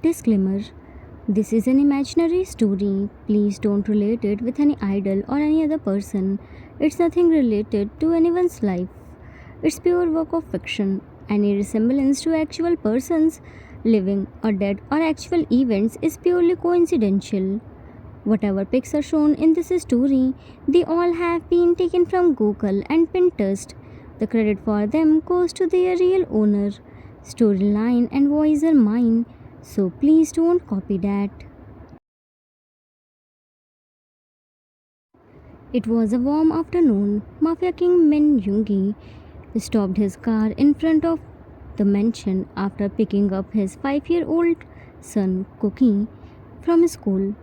Disclaimer: this is an imaginary story. Please don't relate it with any idol or any other person. It's nothing related to anyone's life. It's pure work of fiction. Any resemblance to actual persons, living or dead, or actual events is purely coincidental. Whatever pics are shown in this story, they all have been taken from Google and Pinterest. The credit for them goes to their real owner. Storyline and voice are mine, so please don't copy that. It was a warm afternoon. Mafia King Min Yoongi stopped his car in front of the mansion after picking up his 5-year-old son Cookie from school.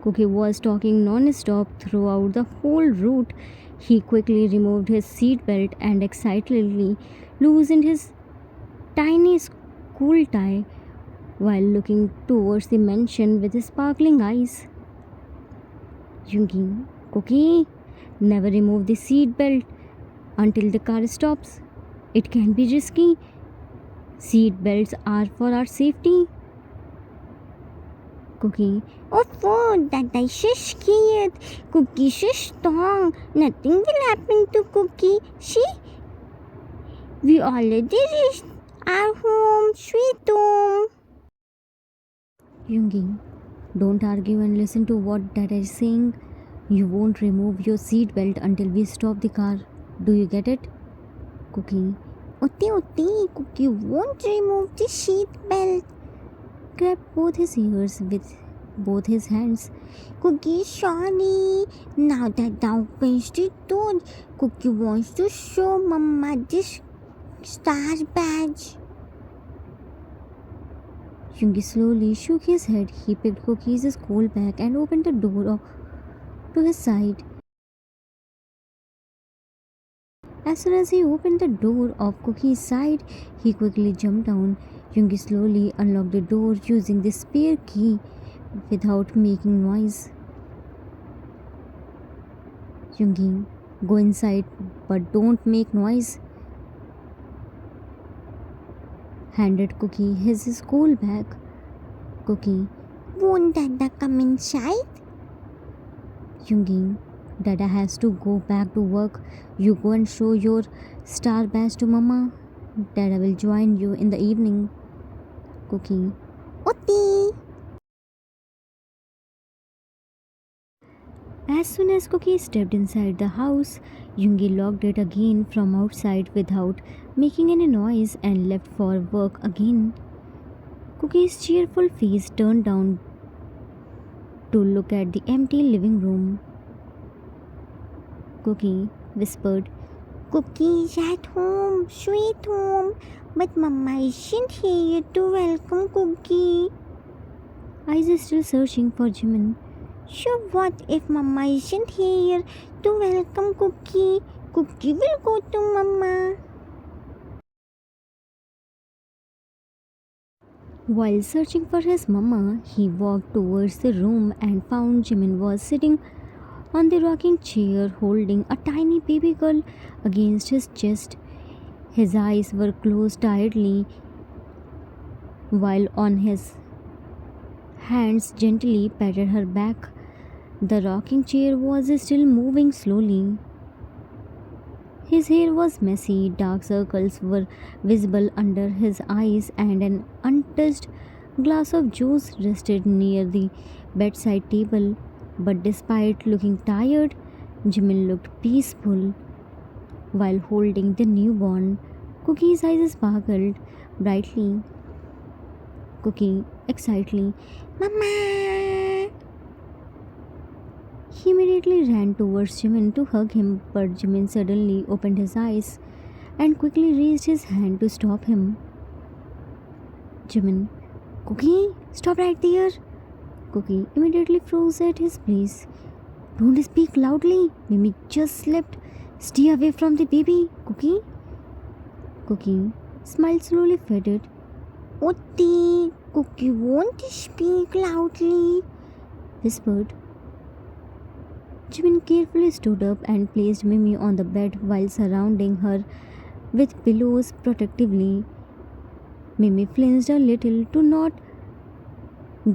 Cookie was talking non-stop throughout the whole route. He quickly removed his seatbelt and excitedly loosened his tiny school tie while looking towards the mansion with his sparkling eyes. Yoongi, Cookie, never remove the seatbelt until the car stops. It can be risky. Seat belts are for our safety. Cookie, Oh, Dada, shush, kid. Cookie, shush, Tong. Nothing will happen to Cookie. See? We already reached our home, sweet home. Yoongi, don't argue and listen to what Dada is saying. You won't remove your seatbelt until we stop the car. Do you get it? Cookie, Ote, Cookie won't remove the seat belt. grabbed both his ears with both his hands. Cookie, sorry. Now that thou opens the door, Cookie wants to show Mama this star badge. Yoongi slowly shook his head. He picked Cookie's school bag and opened the door to his side. As soon as he opened the door of Cookie's side, he quickly jumped down. Yoongi slowly unlocked the door using the spare key without making noise. Yoongi, go inside, but don't make noise. Handed Cookie his school bag. Cookie, Won't Dada come inside? Yoongi, Dada has to go back to work. You go and show your star badge to Mama. Dada will join you in the evening. Cookie, Ote. as soon as Cookie stepped inside the house, Yoongi locked it again from outside without making any noise and left for work again. Cookie's cheerful face turned down to look at the empty living room. Cookie whispered, Cookie is at home, sweet home. But Mama isn't here to welcome Cookie. eyes still searching for Jimin. So what if Mama isn't here to welcome Cookie? Cookie will go to Mama. While searching for his mama, he walked towards the room and found Jimin was sitting on the rocking chair holding a tiny baby girl against his chest. His eyes were closed tightly while on his hands gently patted her back. The rocking chair was still moving slowly. His hair was messy, dark circles were visible under his eyes, and an untouched glass of juice rested near the bedside table. But despite looking tired, Jimin looked peaceful. While holding the newborn, Cookie's eyes sparkled brightly. Cookie excitedly, Mama. he immediately ran towards Jimin to hug him, but Jimin suddenly opened his eyes and quickly raised his hand to stop him. Jimin, Cookie, stop right there. Cookie immediately froze at his place. Don't speak loudly. Mimi just slept. Stay away from the baby, Cookie. Cookie smiled slowly faded. Ote, Cookie won't speak loudly. Whispered. Jimin carefully stood up and placed Mimi on the bed while surrounding her with pillows protectively. Mimi flinched a little to not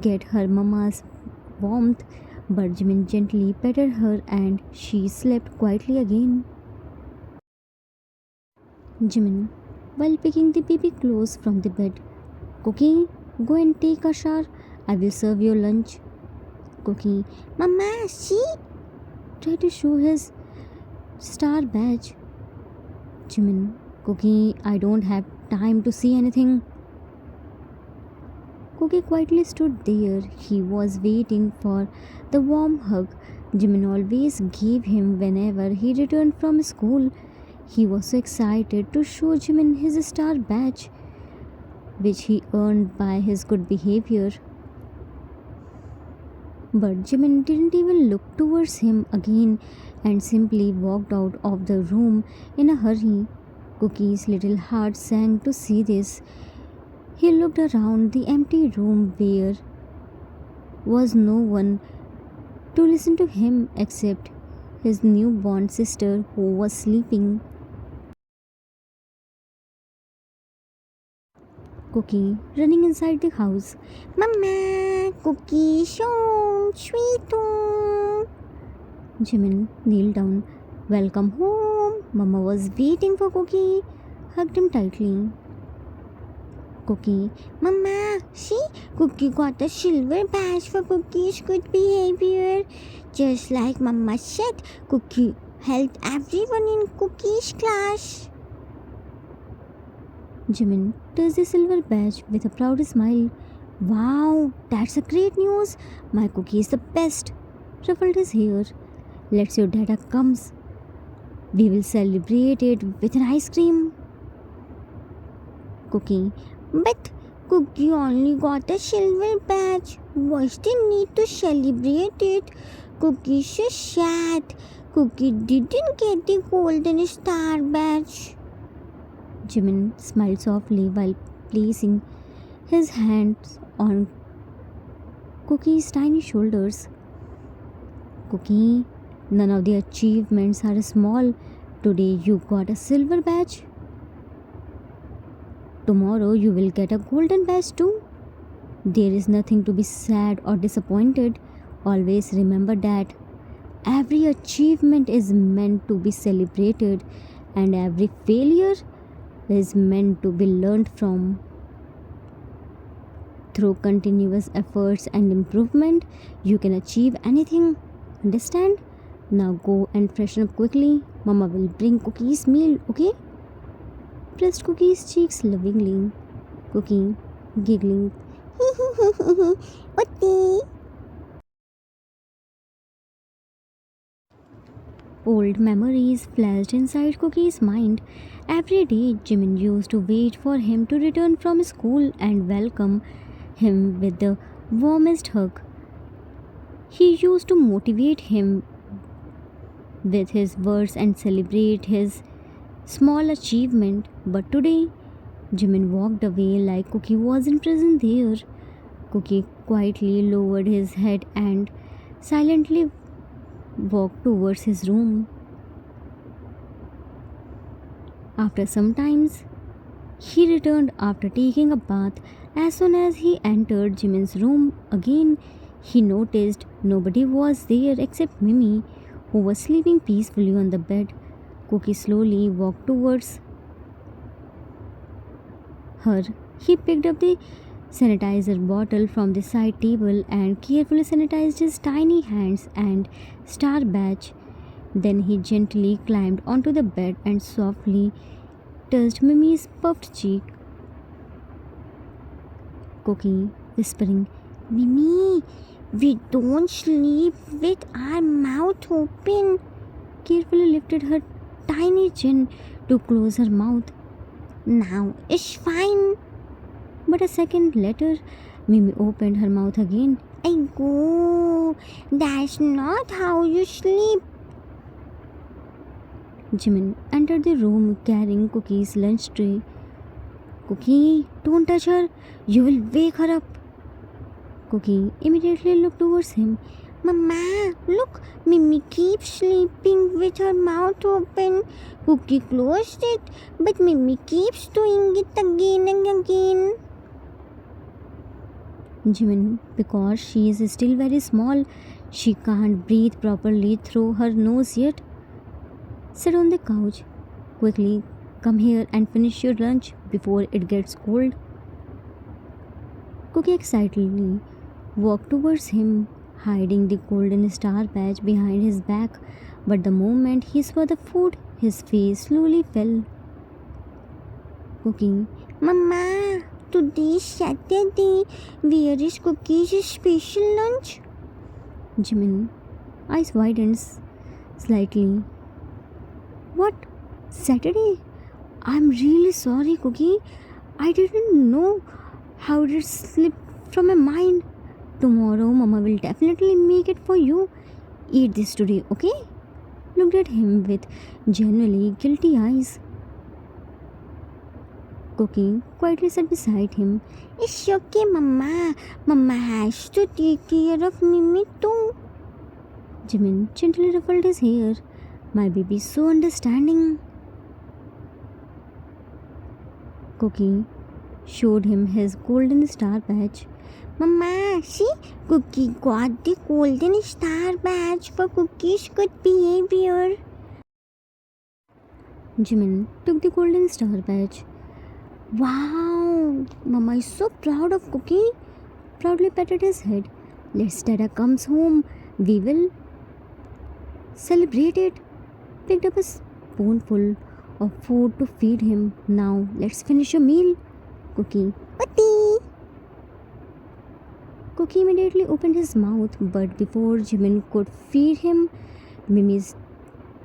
get her mama's warmth, but Jimin gently petted her and she slept quietly again. Jimin, while picking the baby clothes from the bed, Cookie, go and take a shower. I will serve your lunch. Cookie Mama, see? tried to show his star badge. Jimin, Cookie, I don't have time to see anything. Cookie quietly stood there. He was waiting for the warm hug Jimin always gave him whenever he returned from school. He was so excited to show Jimin his star badge, which he earned by his good behavior. But Jimin didn't even look towards him again and simply walked out of the room in a hurry. Cookie's little heart sank to see this. He looked around the empty room where was no one to listen to him except his newborn sister who was sleeping. Cookie running inside the house. Mama, Cookie, so sweet. Jimin kneeled down. Welcome home. Mama was waiting for Cookie. Hugged him tightly. Cookie. Mama, see? Cookie got a silver badge for Cookie's good behavior. Just like Mama said, Cookie helped everyone in Cookie's class. Jimin touched the silver badge with a proud smile. Wow, that's a great news. My Cookie is the best. Ruffled his hair. Let's your dada comes. We will celebrate it with an ice cream. Cookie. But Cookie only got a silver badge. What's the need to celebrate it? Cookie's so sad. Cookie didn't get the golden star badge. Jimin smiled softly while placing his hands on Cookie's tiny shoulders. Cookie, none of the achievements are small. Today you got a silver badge. Tomorrow you will get a golden badge too. There is nothing to be sad or disappointed. Always remember that every achievement is meant to be celebrated and every failure is meant to be learned from. Through continuous efforts and improvement, you can achieve anything. Understand? Now go and freshen up quickly. Mama will bring Cookie's meal, okay? Pressed Cookie's cheeks lovingly. Cookie, giggling. Otti. Old memories flashed inside Cookie's mind. Every day, Jimin used to wait for him to return from school and welcome him with the warmest hug. He used to motivate him with his words and celebrate his small achievement. But today, Jimin walked away like Cookie wasn't present there. Cookie quietly lowered his head and silently walked towards his room. After some time, he returned after taking a bath. As soon as he entered Jimin's room again, he noticed nobody was there except Mimi, who was sleeping peacefully on the bed. Cookie slowly walked towards her. He picked up the sanitizer bottle from the side table and carefully sanitized his tiny hands and star badge. Then he gently climbed onto the bed and softly touched Mimi's puffed cheek. Cookie, whispering, Mimi, we don't sleep with our mouth open. carefully lifted her tiny chin to close her mouth. Now it's fine. But a second later, Mimi opened her mouth again. I go. That's not how you sleep. Jimin entered the room carrying Cookie's lunch tray. Cookie, don't touch her. You will wake her up. Cookie immediately looked towards him. Mama, look, Mimi keeps sleeping with her mouth open. Cookie closed it, but Mimi keeps doing it again and again. Jimin, because she is still very small, she can't breathe properly through her nose yet. Sit on the couch. Quickly, come here and finish your lunch before it gets cold. Cookie excitedly walked towards him, hiding the golden star badge behind his back. But the moment he saw the food, his face slowly fell. Cookie, Mama, today is Saturday. Where is Cookie's special lunch? Jimin, eyes widened slightly. What? Saturday? I'm really sorry, Cookie. I didn't know how it slipped from my mind. Tomorrow, Mama will definitely make it for you. Eat this today, okay? Looked at him with genuinely guilty eyes. Cookie quietly sat beside him. It's okay, Mama. Mama has to take care of Mimi too. Jimin gently ruffled his hair. My baby is so understanding. Cookie showed him his golden star badge. Mama, see, Cookie got the golden star badge for Cookie's good behavior. Jimin took the golden star badge. Wow! Mama is so proud of Cookie. Proudly patted his head. Let's Dada comes home. We will celebrate it. Picked up a spoonful of food to feed him. Now let's finish your meal. Cookie. Pati! Cookie immediately opened his mouth, but before Jimin could feed him, Mimi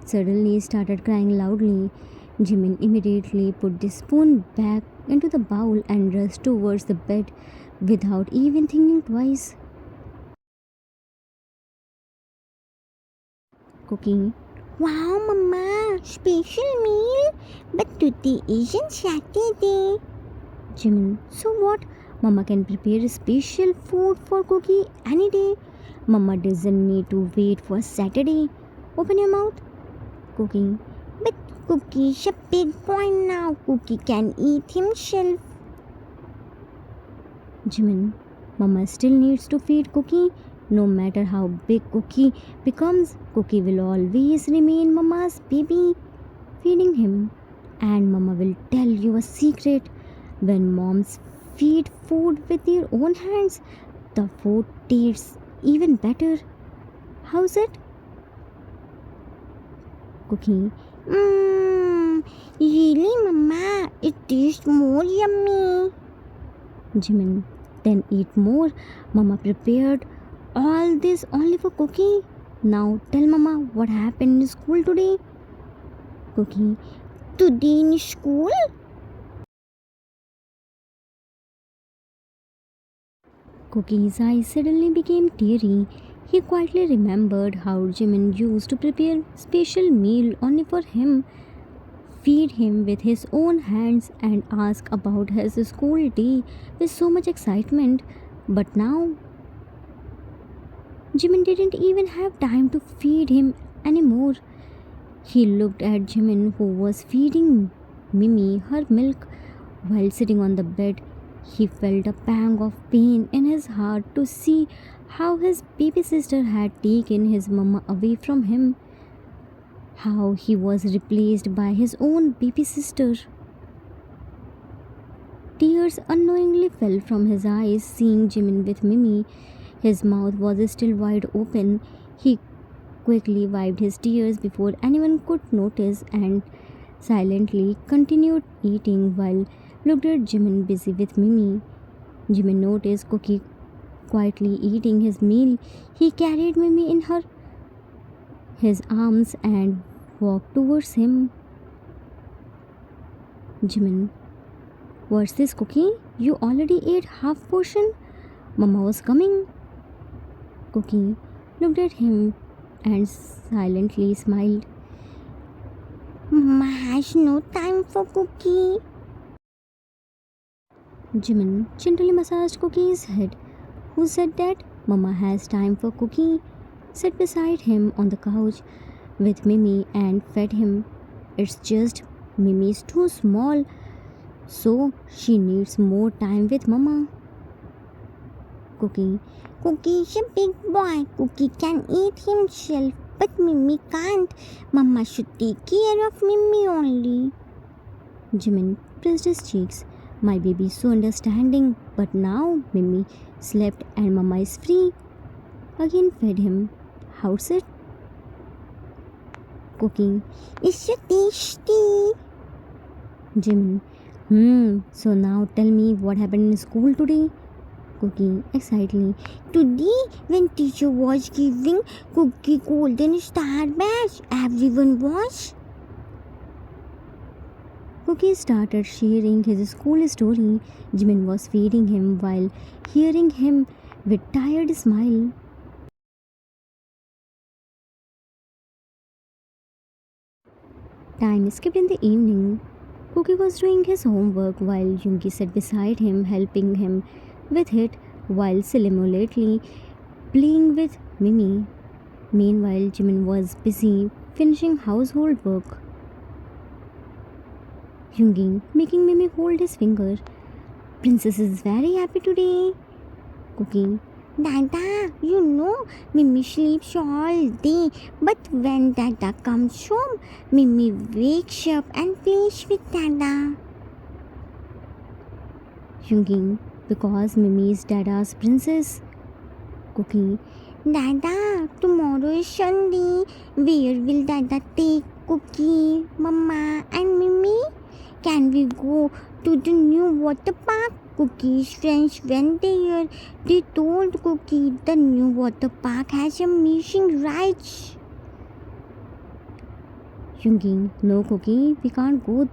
suddenly started crying loudly. Jimin immediately put the spoon back into the bowl and rushed towards the bed without even thinking twice. Cookie, Wow, Mama, special meal. But today isn't Saturday. Jimin, so what? Mama can prepare special food for Cookie any day. Mama doesn't need to wait for Saturday. Open your mouth. Cookie, But Cookie's a big boy now. Cookie can eat himself. Jimin, Mama still needs to feed Cookie. No matter how big Cookie becomes, Cookie will always remain Mama's baby. Feeding him. And Mama will tell you a secret. When moms feed food with their own hands, the food tastes even better. How's it? Cookie, Really, Mama? It tastes more yummy. Jimin, then eat more. Mama prepared all this only for Cookie. Now tell Mama what happened in school today. Cookie, Today in school? Cookie's eyes suddenly became teary. He quietly remembered how Jimin used to prepare special meal only for him, feed him with his own hands and ask about his school day with so much excitement. But now Jimin didn't even have time to feed him anymore. He looked at Jimin, who was feeding Mimi her milk while sitting on the bed. He felt a pang of pain in his heart to see how his baby sister had taken his mama away from him, how he was replaced by his own baby sister. Tears unknowingly fell from his eyes seeing Jimin with Mimi. His mouth was still wide open. He quickly wiped his tears before anyone could notice and silently continued eating while looked at Jimin busy with Mimi. Jimin noticed Cookie quietly eating his meal. He carried Mimi in his arms and walked towards him. Jimin, what's this, Cookie? You already ate half portion? Mama was coming. Cookie looked at him and silently smiled. Mama has no time for Cookie. Jimin gently massaged Cookie's head. Who said that? Mama has time for Cookie. sat beside him on the couch with Mimi and fed him. It's just Mimi is too small, so she needs more time with Mama. Cookie, Cookie is a big boy. Cookie can eat himself, but Mimi can't. Mama should take care of Mimi only. Jimin pressed his cheeks. My baby is so understanding, but now Mimi slept and Mama is free. Again fed him. How's it? Cooking. It's so tasty. Jimin. So now tell me what happened in school today? Cooking excitedly. Today, when teacher was giving Cookie golden star badge, everyone was. Cookie started sharing his school story. Jimin was feeding him while hearing him with tired smile. Time skipped in the evening. Cookie was doing his homework while Yoongi sat beside him, helping him with it while simultaneously playing with Mimi. Meanwhile, Jimin was busy finishing household work. Yoongi making Mimi hold his finger. Princess is very happy today. Cookie. Dada, you know, Mimi sleeps all day, but when Dada comes home, Mimi wakes up and plays with Dada. Yoongi. Because Mimi is Dada's princess. Cookie. Dada, tomorrow is Sunday. Where will Dada take Cookie, Mama, and Mimi? Can we go to the new water park? Cookie's friends went there. They told Cookie the new water park has amazing rides. Yoongi. No, Cookie, we can't go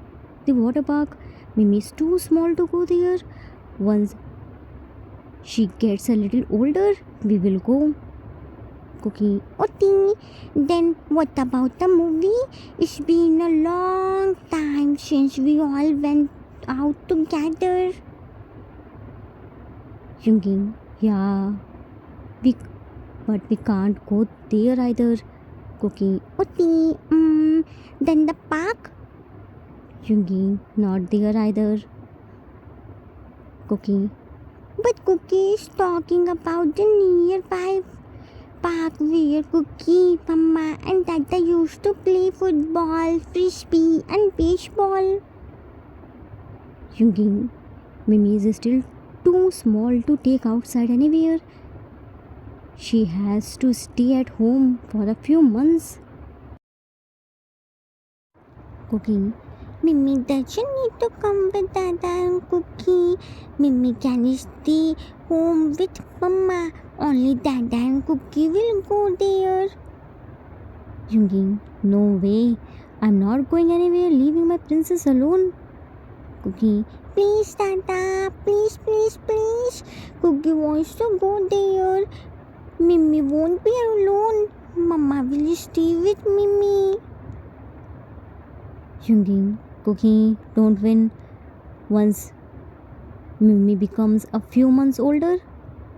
the water park. Mimi is too small to go there. Once she gets a little older, we will go. Cookie. Okay, then what about the movie? It's been a long time since we all went out together. Yoongi. Yeah, but we can't go there either. Cookie. Okay, then the park? Yoongi. Not there either. Cookie. But Cookie is talking about the nearby park where Cookie, Mama, and Dada used to play football, frisbee, and baseball. Yoongi. Mimi is still too small to take outside anywhere. She has to stay at home for a few months. Cooking. Mimi doesn't need to come with Dada and Cookie. Mimi can stay home with Mama. Only Dada and Cookie will go there. Yoongi. No way. I'm not going anywhere, leaving my princess alone. Cookie. Please, Dada. Please, please, please. Cookie wants to go there. Mimi won't be alone. Mama will stay with Mimi. Yoongi. Cookie, don't win. Once Mimi becomes a few months older,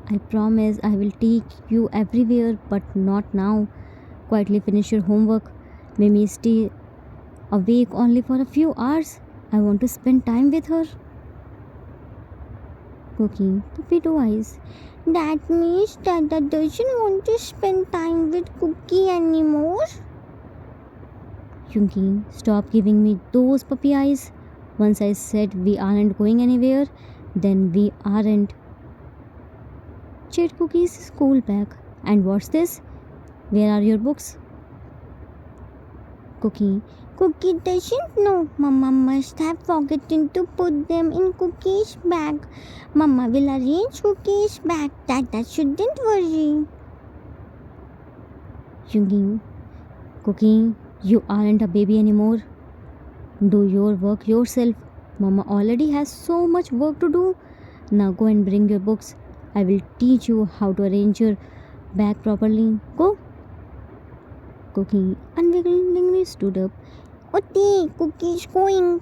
I promise I will take you everywhere, but not now. Quietly finish your homework. Mimi stay awake only for a few hours. I want to spend time with her. Cookie, puppy eyes. That means Dada doesn't want to spend time with Cookie anymore. Yoongi, stop giving me those puppy eyes. Once I said we aren't going anywhere, then we aren't. Check Cookie's school bag. And what's this? Where are your books? Cookie. Cookie doesn't know. Mama must have forgotten to put them in Cookie's bag. Mama will arrange Cookie's bag. Dada shouldn't worry. Yoongi. Cookie, you aren't a baby anymore. Do your work yourself. Mama already has so much work to do. Now go and bring your books. I will teach you how to arrange your bag properly. Go. Cookie unwillingly stood up. Okay, Cookie's going.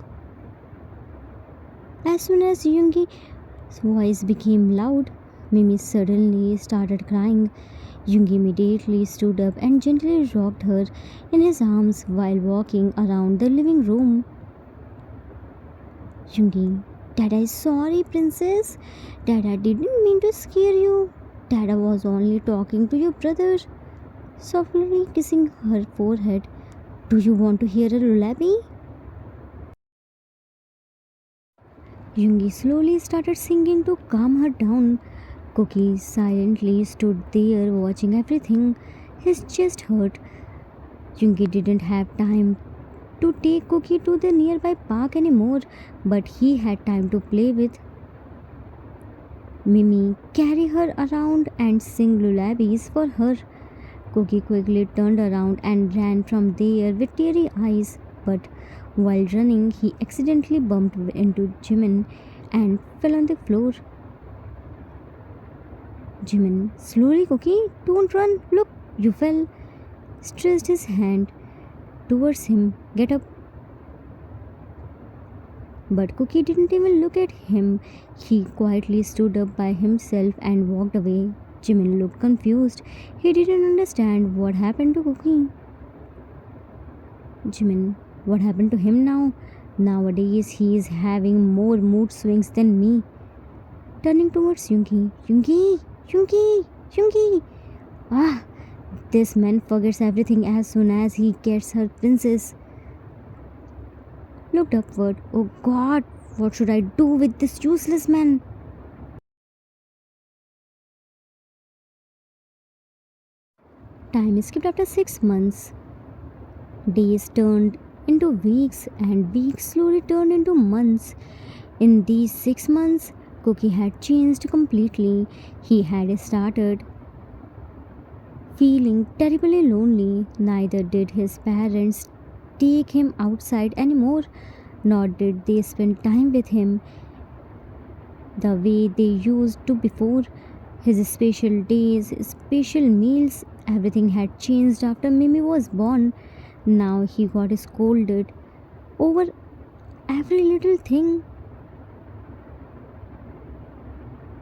As soon as Yoongi's voice became loud, Mimi suddenly started crying. Yoongi immediately stood up and gently rocked her in his arms while walking around the living room. Yoongi, Dada is sorry, princess. Dada didn't mean to scare you. Dada was only talking to your brother, softly kissing her forehead. Do you want to hear a lullaby? Yoongi slowly started singing to calm her down. Cookie silently stood there watching everything. His chest hurt. Yoongi didn't have time to take Cookie to the nearby park anymore, but he had time to play with Mimi, carry her around, and sing lullabies for her. Cookie quickly turned around and ran from there with teary eyes, but while running, he accidentally bumped into Jimin and fell on the floor. Jimin, slowly, Cookie, don't run. Look, you fell. Stretched his hand towards him. Get up. But Cookie didn't even look at him. He quietly stood up by himself and walked away. Jimin looked confused. He didn't understand what happened to Cookie. Jimin, what happened to him now? Nowadays he is having more mood swings than me. Turning towards Yoongi. Yoongi. Ah, this man forgets everything as soon as he gets her princess. Looked upward. Oh God, what should I do with this useless man? Time skipped after 6 months. Days turned into weeks, and weeks slowly turned into months. In these 6 months, Cookie had changed completely. He had started feeling terribly lonely. Neither did his parents take him outside anymore, nor did they spend time with him the way they used to before. His special days, special meals, everything had changed after Mimi was born. Now he got scolded over every little thing.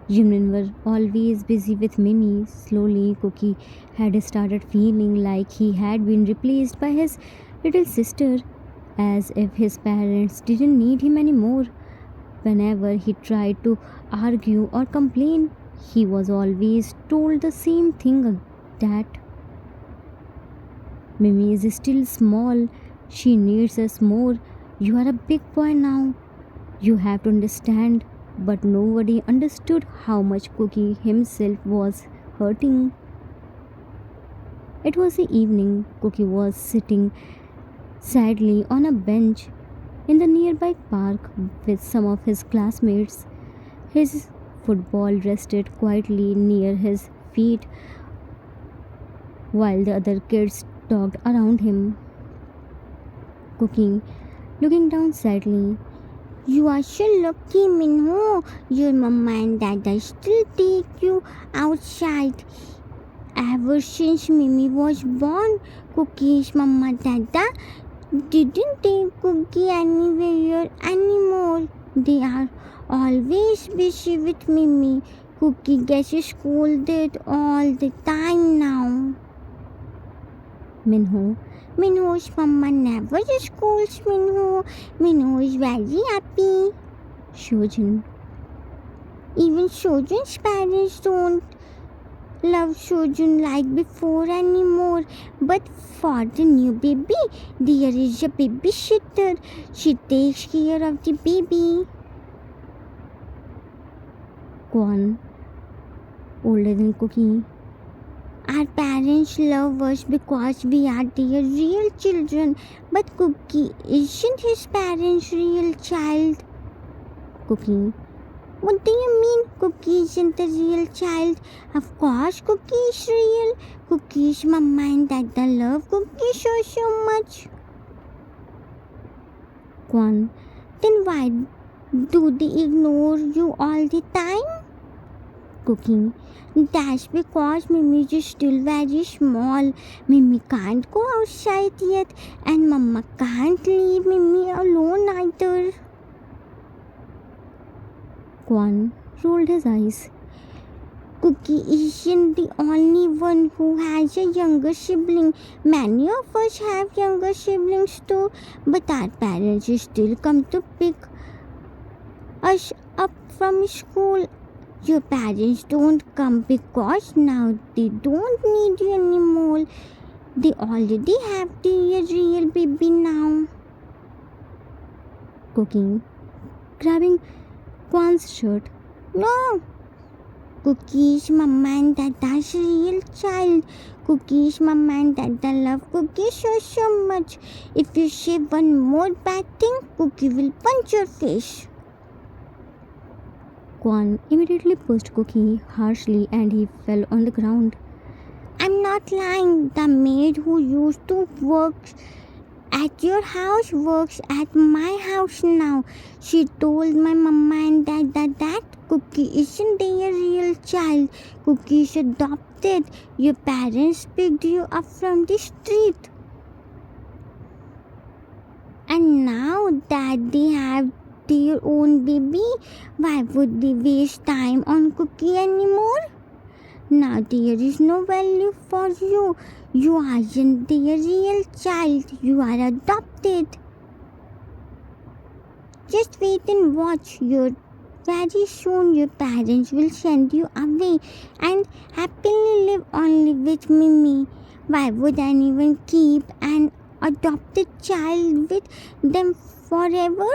Jimin were always busy with Mimi. Slowly, Cookie had started feeling like he had been replaced by his little sister, as if his parents didn't need him anymore. Whenever he tried to argue or complain, he was always told the same thing, that Mimi is still small, she needs us more. You are a big boy now, you have to understand. But nobody understood how much Cookie himself was hurting. It was the evening. Cookie was sitting sadly on a bench in the nearby park with some of his classmates. His football rested quietly near his feet while the other kids talked around him. Cookie, looking down sadly. You are so lucky, Minho. Your mama and dada still take you outside. Ever since Mimi was born, Cookie's mama dada didn't take Cookie anywhere anymore. They are always busy with Mimi. Cookie gets scolded all the time now. Minho's mama never scolds Minho. Minho is very happy. Shojin, Even Shojun's parents don't love Shojun like before anymore. But for the new baby, there is a babysitter. She takes care of the baby. Kwan, older than Cookie. Our parents love us because we are their real children. But Cookie isn't his parents' real child. Cookie, What do you mean Cookie isn't the real child? Of course Cookie is real. Cookie's mama and dada love Cookie so much. Kwan, Then why do they ignore you all the time? Cookie, That's because Mimi is still very small. Mimi can't go outside yet, and Mama can't leave Mimi alone either. Kwan rolled his eyes. Cookie isn't the only one who has a younger sibling. Many of us have younger siblings too, but our parents still come to pick us up from school. Your parents don't come because now they don't need you anymore. They already have the real baby now. Cookie, grabbing Kwan's shirt. No, Cookie's mama and dada's real child. Cookie's mama and dada love Cookie so much. If you say one more bad thing, Cookie will punch your face. Kwan immediately pushed Cookie harshly and he fell on the ground. I'm not lying. The maid who used to work at your house works at my house now. She told my mama and dada that Cookie isn't their real child. Cookie is adopted. Your parents picked you up from the street. And now that they have their own baby, why would they waste time on Cookie anymore? Now there is no value for you. You aren't their real child. You are adopted. Just wait and watch. Very soon your parents will send you away and happily live only with Mimi. Why would anyone keep an adopted child with them forever?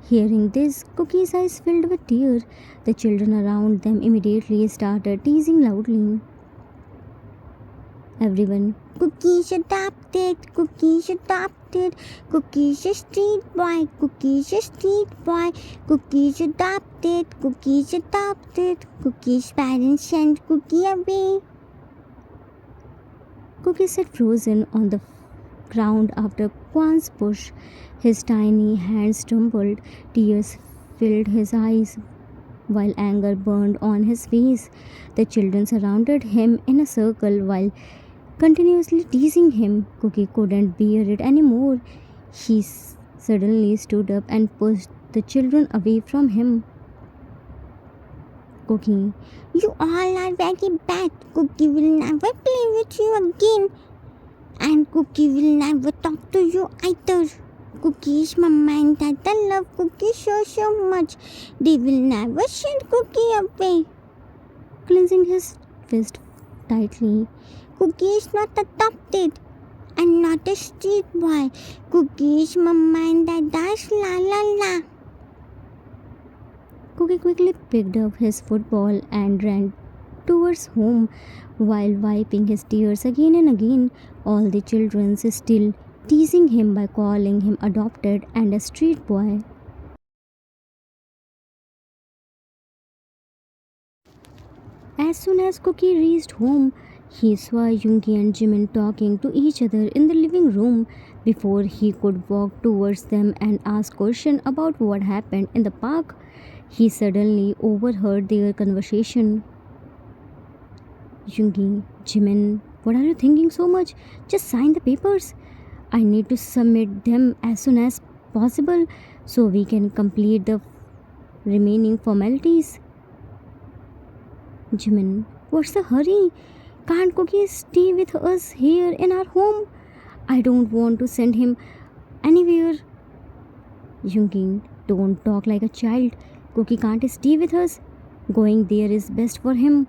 Hearing this, Cookie's eyes filled with tears. The children around them immediately started teasing loudly. Everyone, Cookie's adopted, Cookie's adopted, Cookie's a street boy, Cookie's a street boy, Cookie's adopted, Cookie's adopted, Cookie's parents sent Cookie away. Cookie sat frozen on the ground after Kwan's push. His tiny hands trembled, tears filled his eyes, while anger burned on his face. The children surrounded him in a circle while continuously teasing him. Cookie couldn't bear it anymore. He suddenly stood up and pushed the children away from him. Cookie, You all are very bad. Cookie will never play with you again. And Cookie will never talk to you either. Cookie's mama and dada love Cookie so much. They will never send Cookie away. clencing his fist tightly. Cookie is not adopted and not a street boy. Cookie's mama and dada's la la la. Cookie quickly picked up his football and ran towards home while wiping his tears again and again. All the children still teasing him by calling him adopted and a street boy. As soon as Cookie reached home, he saw Yungi and Jimin talking to each other in the living room. Before he could walk towards them and ask questions about what happened in the park, he suddenly overheard their conversation. Yungi, Jimin, what are you thinking so much? Just sign the papers. I need to submit them as soon as possible so we can complete the remaining formalities. Jimin, what's the hurry? Can't Cookie stay with us here in our home? I don't want to send him anywhere. Yungi, don't talk like a child. Cookie can't stay with us. Going there is best for him.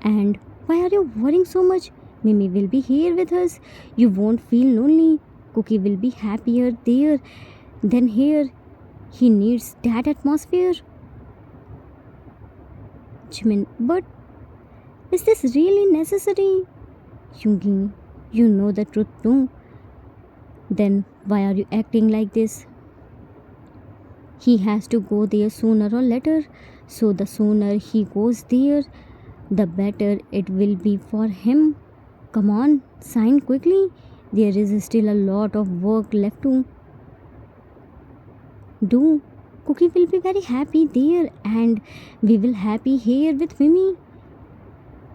And why are you worrying so much? Mimi will be here with us. You won't feel lonely. Cookie will be happier there than here. He needs that atmosphere. Jimin, but is this really necessary? Yungi, you know the truth too. Then why are you acting like this? He has to go there sooner or later. So the sooner he goes there, the better it will be for him. Come on, sign quickly. There is still a lot of work left to do. Cookie will be very happy there and we will happy here with Mimi.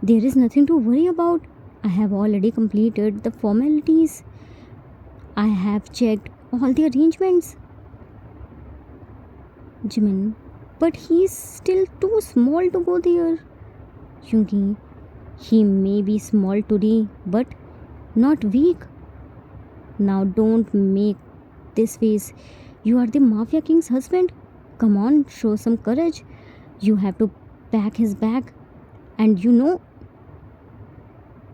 There is nothing to worry about. I have already completed the formalities. I have checked all the arrangements. Jimin, but he's still too small to go there. Yungi, he may be small today, but not weak. Now don't make this face. You are the Mafia King's husband. Come on, show some courage. You have to pack his bag. And you know.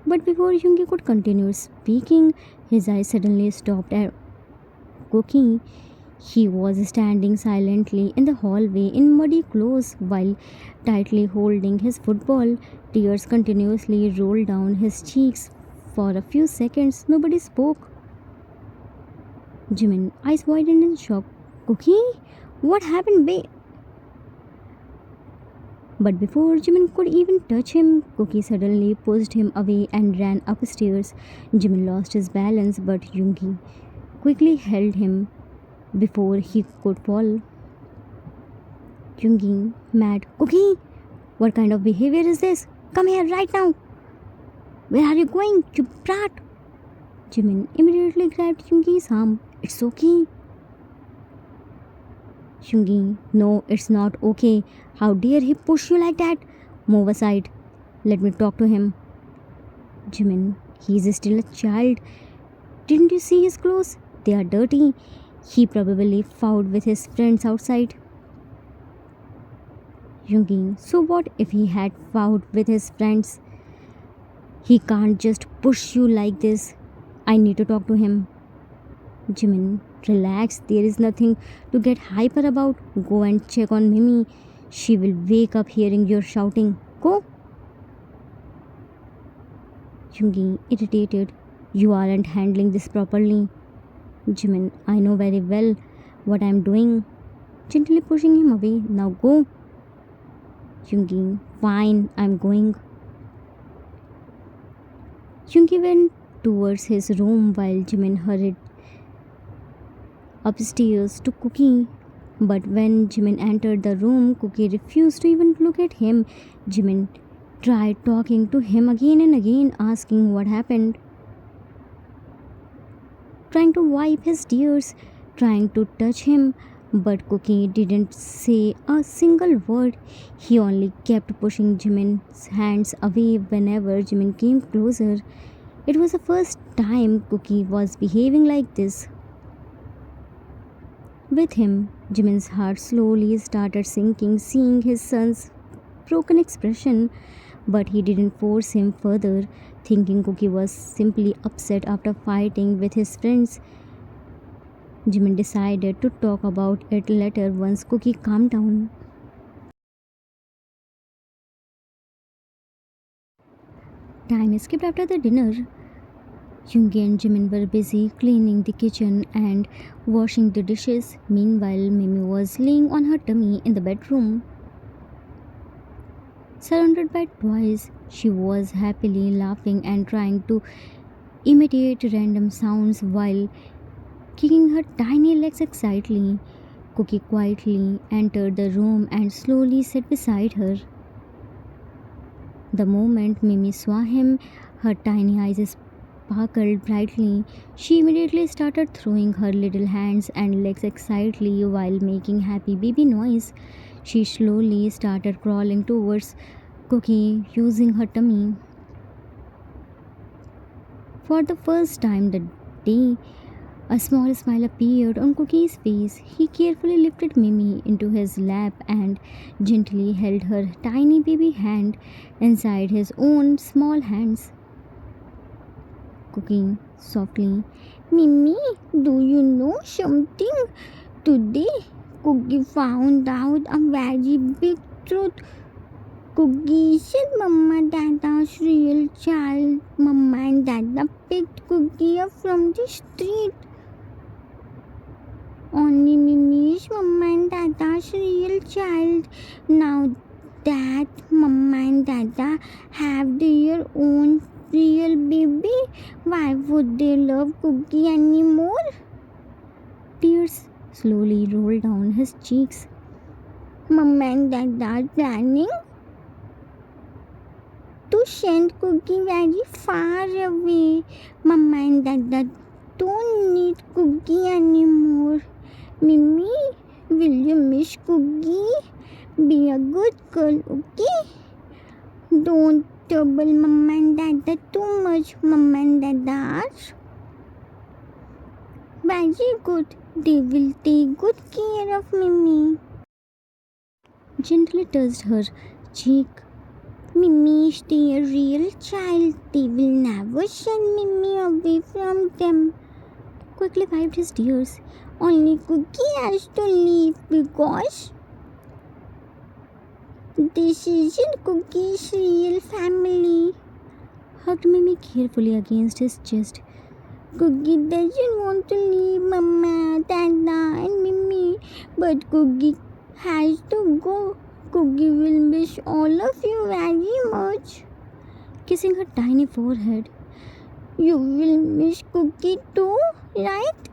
But before Yungi could continue speaking, his eyes suddenly stopped at Cookie. He was standing silently in the hallway in muddy clothes while tightly holding his football. Tears continuously rolled down his cheeks. For a few seconds, nobody spoke. Jimin, eyes widened in shock. Cookie? What happened, babe? But before Jimin could even touch him, Cookie suddenly pushed him away and ran upstairs. Jimin lost his balance, but Yoongi quickly held him before he could fall. Yoongi, mad, Cookie, what kind of behavior is this? Come here right now. Where are you going, you brat? Jimin immediately grabbed Yoongi's arm. It's okay. Yoongi, no, it's not okay. How dare he push you like that? Move aside. Let me talk to him. Jimin, he's still a child. Didn't you see his clothes? They are dirty. He probably fought with his friends outside. Yoongi, so what if he had fought with his friends? He can't just push you like this. I need to talk to him. Jimin, relax. There is nothing to get hyper about. Go and check on Mimi. She will wake up hearing your shouting. Go. Yoongi, irritated. You aren't handling this properly. Jimin, I know very well what I am doing. Gently pushing him away. Now go. Yoongi, fine, I'm going. Yoongi went towards his room while Jimin hurried upstairs to Cookie. But when Jimin entered the room, Cookie refused to even look at him. Jimin tried talking to him again and again, asking what happened, trying to wipe his tears, trying to touch him. But Cookie didn't say a single word. He only kept pushing Jimin's hands away whenever Jimin came closer. It was the first time Cookie was behaving like this with him. Jimin's heart slowly started sinking, seeing his son's broken expression, but he didn't force him further, thinking Cookie was simply upset after fighting with his friends. Jimin decided to talk about it later once Cookie calmed down. Time skipped after the dinner. Yoongi and Jimin were busy cleaning the kitchen and washing the dishes. Meanwhile, Mimi was laying on her tummy in the bedroom. Surrounded by toys, she was happily laughing and trying to imitate random sounds while kicking her tiny legs excitedly. Cookie quietly entered the room and slowly sat beside her. The moment Mimi saw him, her tiny eyes sparkled brightly. She immediately started throwing her little hands and legs excitedly while making happy baby noise. She slowly started crawling towards Cookie using her tummy. For the first time that day, a small smile appeared on Cookie's face. He carefully lifted Mimi into his lap and gently held her tiny baby hand inside his own small hands. Cookie softly, Mimi, do you know something? Today, Cookie found out a very big truth. Cookie said Mama Dada's real child. Mama and Dada picked Cookie up from the street. Only Mimi is Mama and Dada's real child. Now that Mama and Dada have their own real baby, why would they love Cookie anymore? Tears slowly rolled down his cheeks. Mama and Dada are planning to send Cookie very far away. Mama and Dada don't need Cookie anymore. Mimi, will you miss Cookie? Be a good girl, okay? Don't trouble Mama and Dada too much. Mama and Dada are very good. They will take good care of Mimi. Gently touched her cheek. Mimi is their real child. They will never send Mimi away from them. Quickly wiped his tears. Only Cookie has to leave because this isn't Cookie's real family. Hugged Mimi carefully against his chest. Cookie doesn't want to leave Mama, Dada and Mimi, but Cookie has to go. Cookie will miss all of you very much. Kissing her tiny forehead. You will miss Cookie too, right?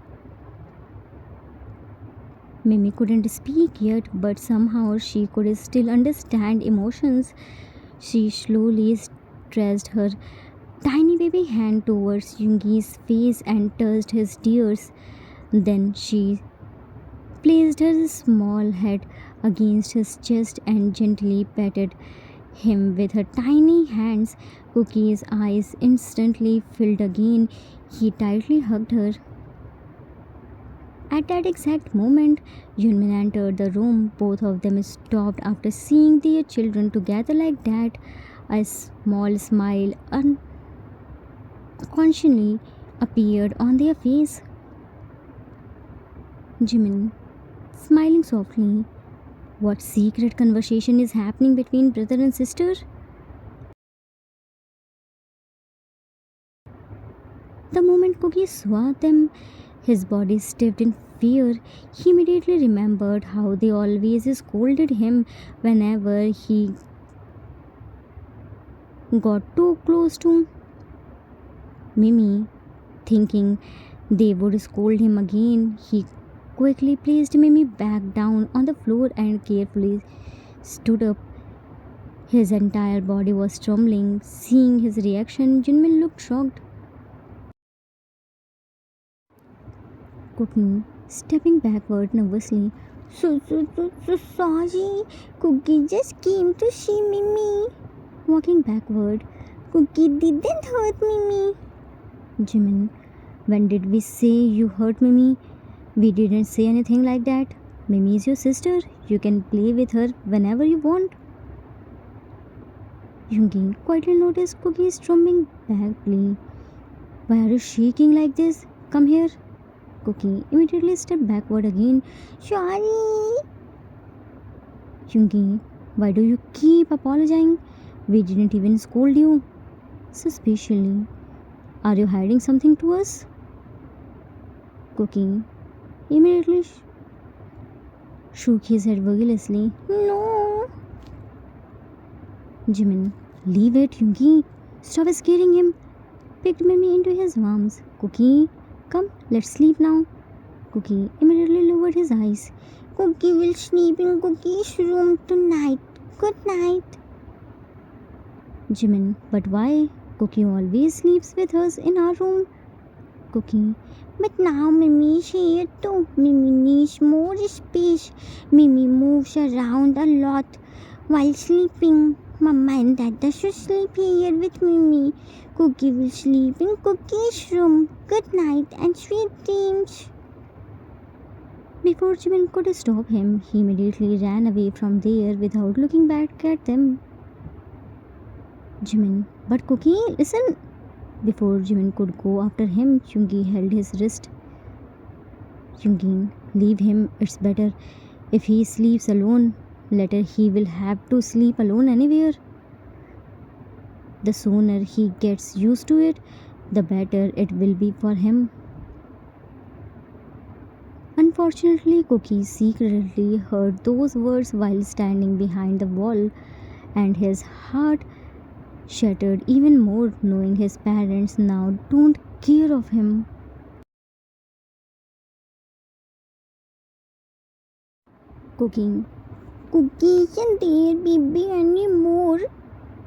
Mimi couldn't speak yet, but somehow she could still understand emotions. She slowly stretched her tiny baby hand towards Yungi's face and touched his tears. Then she placed her small head against his chest and gently patted him with her tiny hands. Cookie's eyes instantly filled again. He tightly hugged her. At that exact moment, Yunmin entered the room. Both of them stopped after seeing their children together like that. A small smile unconsciously appeared on their face. Jimin, smiling softly. What secret conversation is happening between brother and sister? The moment Cookie saw them, his body stiffened in fear. He immediately remembered how they always scolded him whenever he got too close to Mimi. Thinking they would scold him again, he quickly placed Mimi back down on the floor and carefully stood up. His entire body was trembling. Seeing his reaction, Jinmin looked shocked. Cookie, stepping backward nervously. So sorry. Cookie just came to see Mimi. Walking backward, Cookie didn't hurt Mimi. Jimin, when did we say you hurt Mimi? We didn't say anything like that. Mimi is your sister. You can play with her whenever you want. Yoongi quietly noticed Cookie strumming badly. Why are you shaking like this? Come here. Cookie immediately stepped backward again. Sorry. Yoongi, why do you keep apologizing? We didn't even scold you. Suspiciously. Are you hiding something to us? Cookie immediately shook his head vigorously. No. Jimin, leave it, Yoongi. Stop scaring him. Picked Mimi into his arms. Cookie, come, let's sleep now. Cookie immediately lowered his eyes. Cookie will sleep in Cookie's room tonight. Good night. Jimin, but why? Cookie always sleeps with us in our room. Cookie, but now Mimi is here too. Mimi needs more space. Mimi moves around a lot while sleeping. Mama and Dada should sleep here with Mimi. Cookie will sleep in Cookie's room. Good night and sweet dreams. Before Jimin could stop him, he immediately ran away from there without looking back at them. Jimin, but Cookie, listen. Before Jimin could go after him, Yoongi held his wrist. Yoongi, leave him, it's better. If he sleeps alone, later he will have to sleep alone anywhere. The sooner he gets used to it, the better it will be for him. Unfortunately, Cookie secretly heard those words while standing behind the wall, and his heart shattered even more knowing his parents now don't care of him. Cooking. Cookie isn't their baby anymore.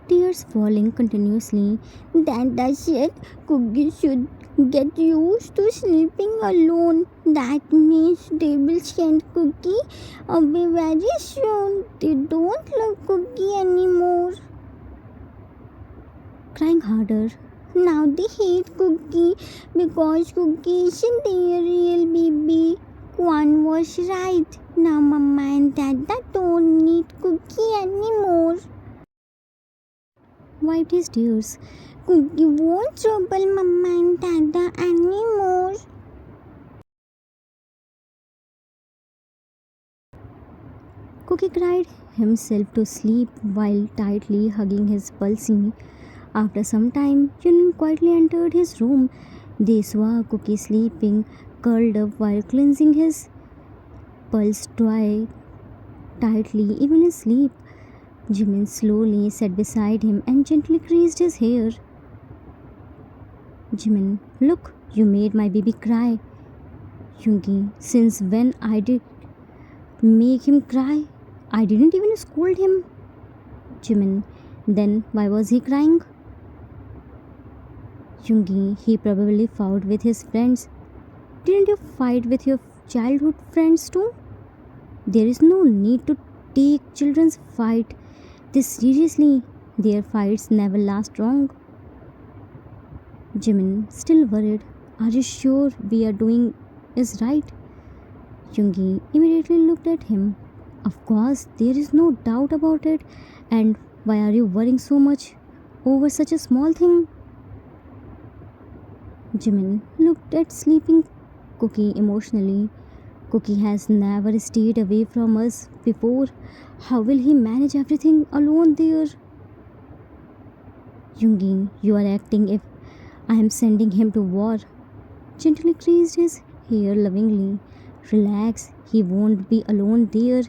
Tears falling continuously. Dada said Cookie should Get used to sleeping alone. That means they will send Cookie away very soon. They don't love Cookie anymore. Crying harder. Now they hate Cookie because Cookie isn't their real baby. Kwan was right. Now Mama and Dada don't need Cookie anymore. Wiped his tears. Cookie won't trouble Mama and Dada anymore. Cookie cried himself to sleep while tightly hugging his Pulsey. After some time, Yunin quietly entered his room. They saw Cookie sleeping, curled up while cleansing his pulse dry tightly even in sleep. Jimin slowly sat beside him and gently caressed his hair. Jimin, look, you made my baby cry. Yoongi, since when I did make him cry? I didn't even scold him. Jimin, then why was he crying? Yoongi, he probably fought with his friends. Didn't you fight with your childhood friends too? There is no need to take children's fight this seriously. Their fights never last long. Jimin, still worried. Are you sure we are doing is right? Yoongi immediately looked at him. Of course, there is no doubt about it. And why are you worrying so much over such a small thing? Jimin looked at sleeping Cookie emotionally. Cookie has never stayed away from us before. How will he manage everything alone there? Yoongi, you are acting if I am sending him to war. Gently creased his hair lovingly. Relax, he won't be alone there.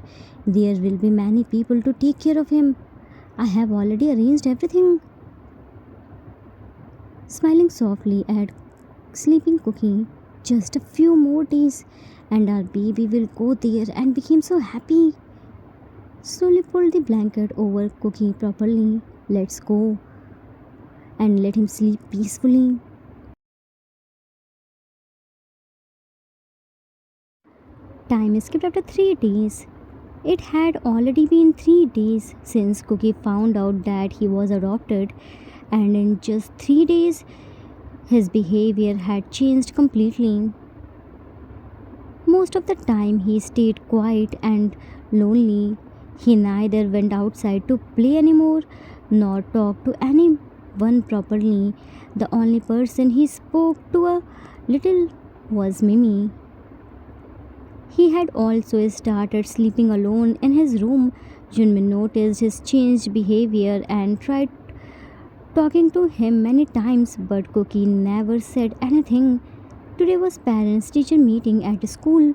There will be many people to take care of him. I have already arranged everything. Smiling softly at sleeping Cookie, just a few more days and our baby will go there and became so happy. Slowly pulled the blanket over Cookie properly. Let's go and let him sleep peacefully. Time skipped after 3 days. It had already been 3 days since Cookie found out that he was adopted, and in just 3 days, his behavior had changed completely. Most of the time, he stayed quiet and lonely. He neither went outside to play anymore nor talked to anyone properly. The only person he spoke to a little was Mimi. He had also started sleeping alone in his room. Junmin noticed his changed behavior and tried talking to him many times, but Cookie never said anything. Today was parents teacher meeting at school.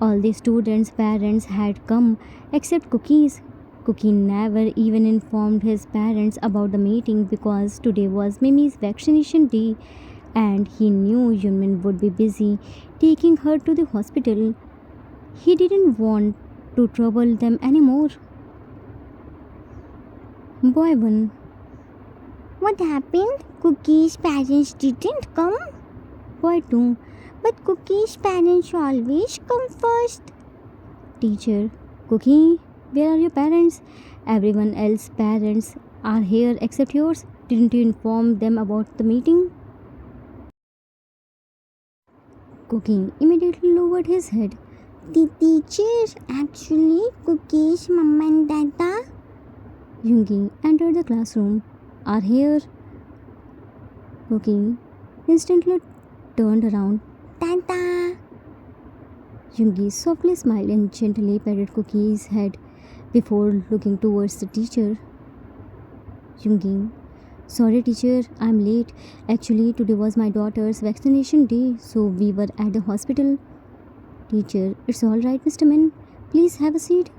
All the students' parents had come except Cookie's. Cookie never even informed his parents about the meeting because today was Mimi's vaccination day and he knew Yunmin would be busy taking her to the hospital. He didn't want to trouble them anymore. Boy 1. What happened? Cookie's parents didn't come? Boy 2. But Cookie's parents always come first. Teacher. Cookie, where are your parents? Everyone else's parents are here except yours. Didn't you inform them about the meeting? Cookie immediately lowered his head. The teachers, actually, Cookie's mom and dada. Yoongi entered the classroom. Are here. Cookie instantly turned around. Dada. Yoongi softly smiled and gently patted Cookie's head before looking towards the teacher. Yoongi, sorry teacher, I'm late. Actually, today was my daughter's vaccination day, so we were at the hospital. Teacher, it's alright, Mr. Min. Please have a seat.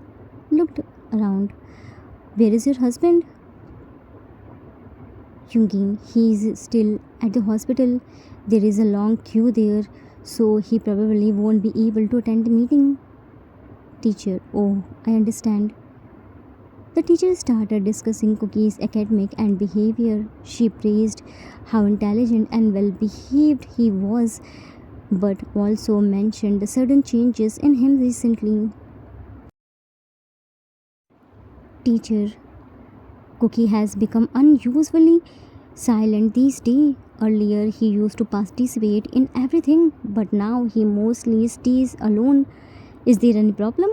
Looked around. Where is your husband? Yoongi, he is still at the hospital. There is a long queue there, so he probably won't be able to attend the meeting. Teacher, oh, I understand. The teacher started discussing Cookie's academic and behavior. She praised how intelligent and well behaved he was, but also mentioned the sudden changes in him recently. Teacher, Cookie has become unusually silent these days. Earlier, he used to participate in everything, but now he mostly stays alone. Is there any problem?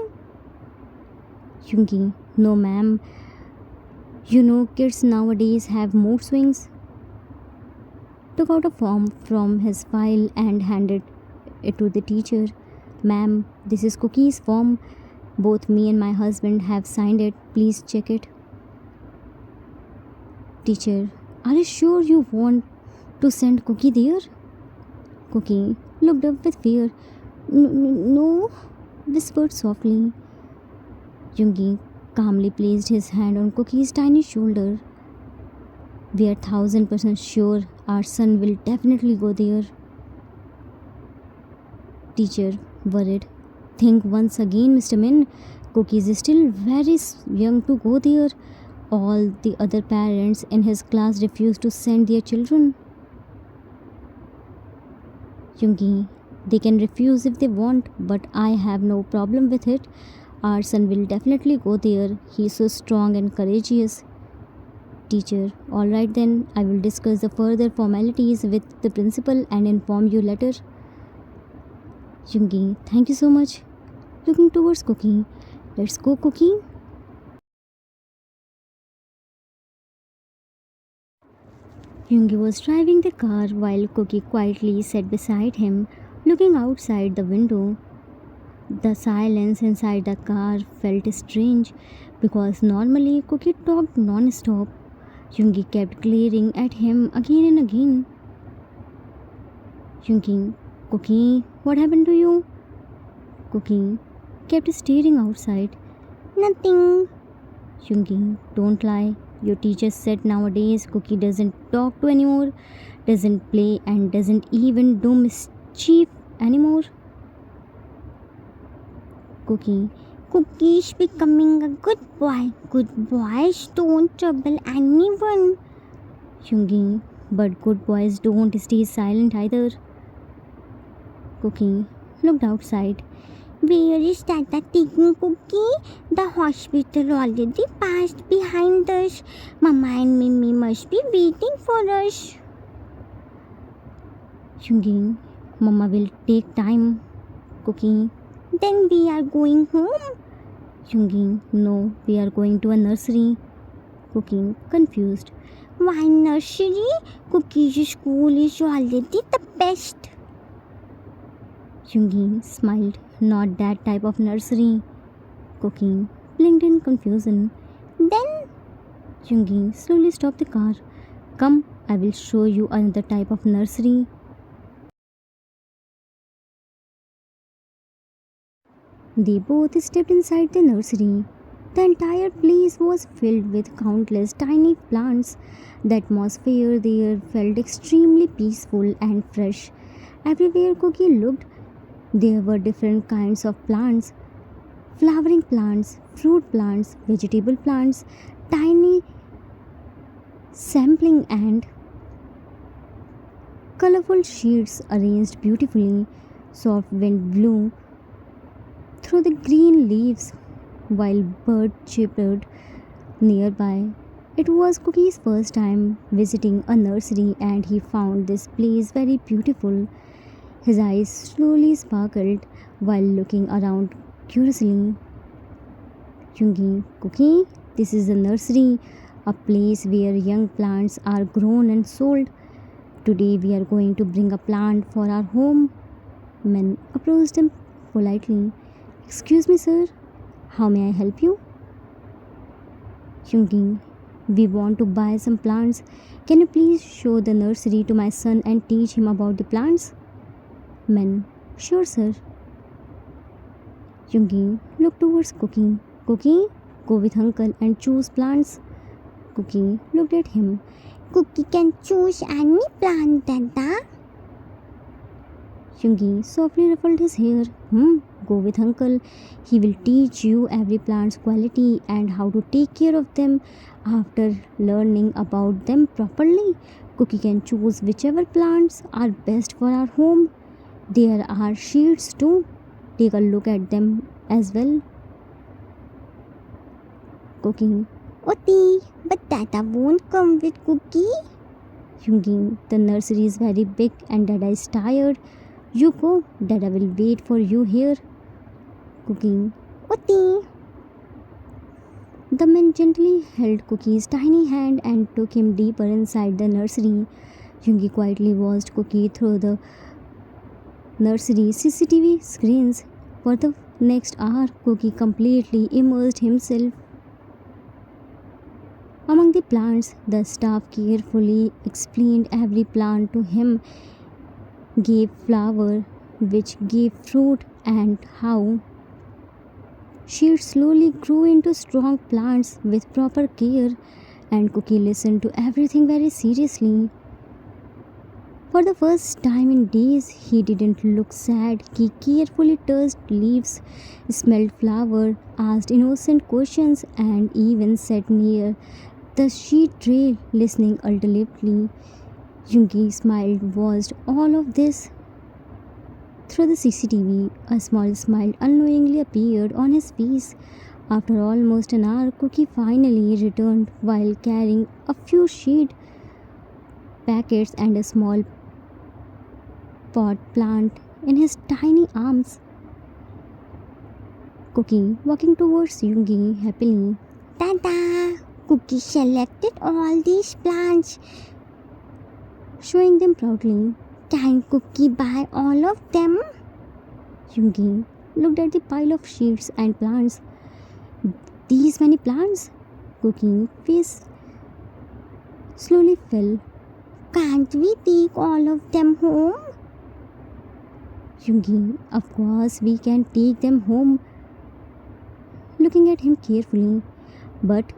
Yungi, no, ma'am. You know, kids nowadays have mood swings. Took out a form from his file and handed it to the teacher. Ma'am, this is Cookie's form. Both me and my husband have signed it. Please check it. Teacher, are you sure you want to send Cookie there? Cookie looked up with fear. No, whispered softly. Jungi calmly placed his hand on Cookie's tiny shoulder. We are 1000% sure our son will definitely go there. Teacher, worried. Think once again, Mr. Min. Cookie is still very young to go there. All the other parents in his class refuse to send their children. Jungi, they can refuse if they want, but I have no problem with it. Our son will definitely go there. He is so strong and courageous. Teacher, alright then, I will discuss the further formalities with the principal and inform you later. Jungi, thank you so much. Looking towards Cookie. Let's go, Cookie. Jungi was driving the car while Cookie quietly sat beside him, looking outside the window. The silence inside the car felt strange because normally Cookie talked non-stop. Jungi kept glaring at him again and again. Jungi, Cookie, what happened to you? Cookie kept staring outside. Nothing. Jungi, don't lie. Your teacher said nowadays Cookie doesn't talk to anymore, doesn't play, and doesn't even do mischief anymore. Cookie, Cookie's becoming a good boy. Good boys don't trouble anyone. Jungi, but good boys don't stay silent either. Cookie looked outside. Where is Tata taking Cookie? The hospital already passed behind us. Mama and Mimi must be waiting for us. Jungi, Mama will take time. Cookie, then we are going home. Jungi, no, we are going to a nursery. Cookie, confused. Why nursery? Cookie's school is already the best. Jungi smiled. Not that type of nursery. Cookie blinked in confusion. Then Jungi slowly stopped the car. Come, I will show you another type of nursery. They both stepped inside the nursery. The entire place was filled with countless tiny plants. The atmosphere there felt extremely peaceful and fresh. Everywhere Cookie looked, there were different kinds of plants: flowering plants, fruit plants, vegetable plants, tiny sapling, and colorful sheets arranged beautifully. Soft wind blew through the green leaves while birds chirped nearby. It was Cookie's first time visiting a nursery and he found this place very beautiful. His eyes slowly sparkled while looking around curiously. Jungi, Cookie, this is a nursery, a place where young plants are grown and sold. Today we are going to bring a plant for our home. Men approached him politely. Excuse me, sir, how may I help you? Jungi, we want to buy some plants. Can you please show the nursery to my son and teach him about the plants? Men, sure, sir. Jungi looked towards Cookie. Cookie, go with uncle and choose plants. Cookie looked at him. Cookie can choose any plant, Dada. Jungi softly ruffled his hair. Go with uncle. He will teach you every plant's quality and how to take care of them. After learning about them properly, Cookie can choose whichever plants are best for our home. There are sheets too. Take a look at them as well. Cooking. Oti, but Dada won't come with Cookie. Yoongi, the nursery is very big and Dada is tired. You go, Dada will wait for you here. Cooking. Oti, The man gently held Cookie's tiny hand and took him deeper inside the nursery. Yoongi quietly watched Cookie through the nursery CCTV screens. For the next hour, Cookie completely immersed himself among the plants. The staff carefully explained every plant to him, gave flower, which gave fruit, and how seeds slowly grew into strong plants with proper care. And Cookie listened to everything very seriously. For the first time in days, he didn't look sad. He carefully touched leaves, smelled flower, asked innocent questions, and even sat near the sheet tray listening alternately. Jungi smiled, watched all of this through the CCTV. A small smile unknowingly appeared on his face. After almost an hour, Cookie finally returned while carrying a few sheet packets and a small pot plant in his tiny arms. Cookie walking towards Yungi happily. Dada, Cookie selected all these plants. Showing them proudly. Can Cookie buy all of them? Yungi looked at the pile of sheets and plants. These many plants? Cookie's face slowly fell. Can't we take all of them home? Yungi, of course we can take them home. Looking at him carefully. But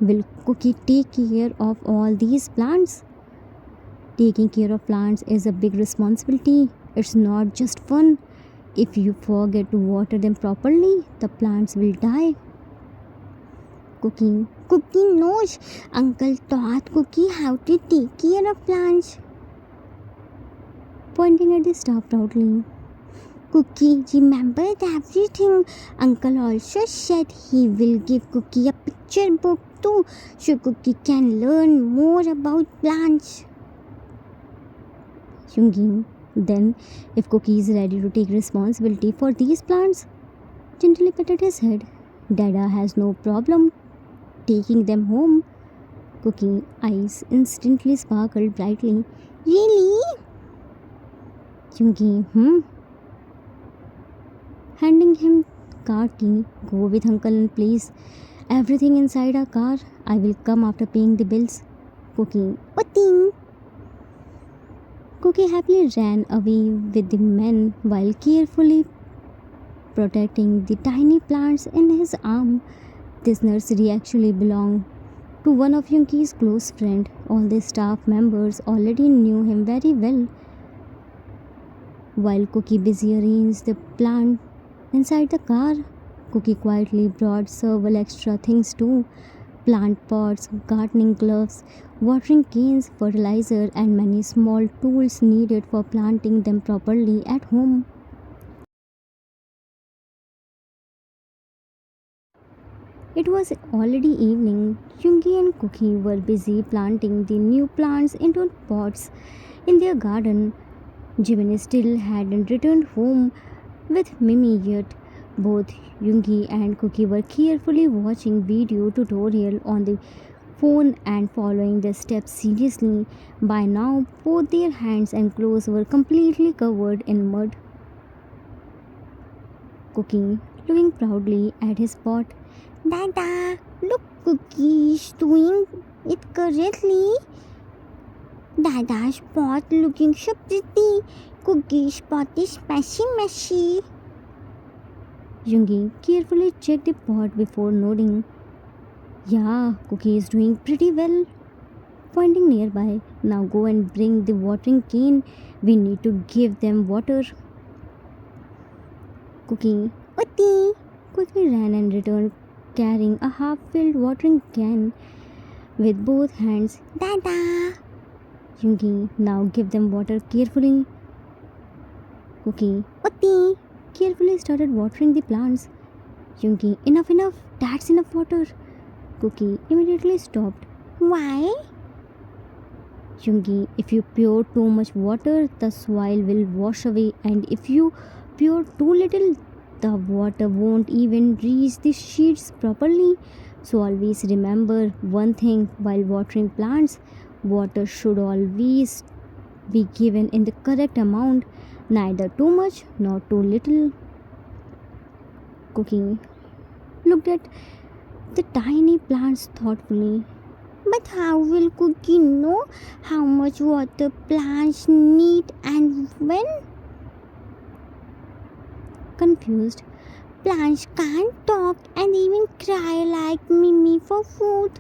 will Cookie take care of all these plants? Taking care of plants is a big responsibility. It's not just fun. If you forget to water them properly, the plants will die. Cookie knows. Uncle taught Cookie how to take care of plants. Pointing at the staff proudly. Cookie remembered everything. Uncle also said he will give Cookie a picture book too, so Cookie can learn more about plants. Yungi, then if Cookie is ready to take responsibility for these plants, gently patted his head. Dada has no problem taking them home. Cookie eyes instantly sparkled brightly. Really? Yungi, handing him car key. Go with uncle and place everything inside our car. I will come after paying the bills. Oti, Cookie happily ran away with the men while carefully protecting the tiny plants in his arm. This nursery actually belonged to one of Yunki's close friend. All the staff members already knew him very well. While Cookie busy arranged the plant inside the car, Cookie quietly brought several extra things too. Plant pots, gardening gloves, watering cans, fertilizer, and many small tools needed for planting them properly at home. It was already evening. Yungi and Cookie were busy planting the new plants into pots in their garden. Jimin still hadn't returned home with Mimi yet. Both Yungi and Cookie were carefully watching video tutorial on the phone and following the steps seriously. By now, both their hands and clothes were completely covered in mud. Cookie looking proudly at his pot. Dada, look, Cookie is doing it correctly. Dada's pot looking so pretty. Cookie's pot is messy. Yungi carefully checked the pot before nodding. Yeah, Cookie is doing pretty well. Pointing nearby. Now go and bring the watering can. We need to give them water. Cookie Utti. quickly ran and returned carrying a half-filled watering can with both hands. Dada. Yungi, now give them water carefully. Cookie Utti. carefully started watering the plants. Yungi, enough, that's enough water. Cookie immediately stopped. Why? Yungi, if you pour too much water, the soil will wash away, and if you pour too little, the water won't even reach the seeds properly. So always remember one thing while watering plants, water should always be given in the correct amount, neither too much nor too little. Cookie looked at the tiny plants thoughtfully. But how will Cookie know how much water plants need and when? Confused, Plants can't talk and even cry like Mimi for food.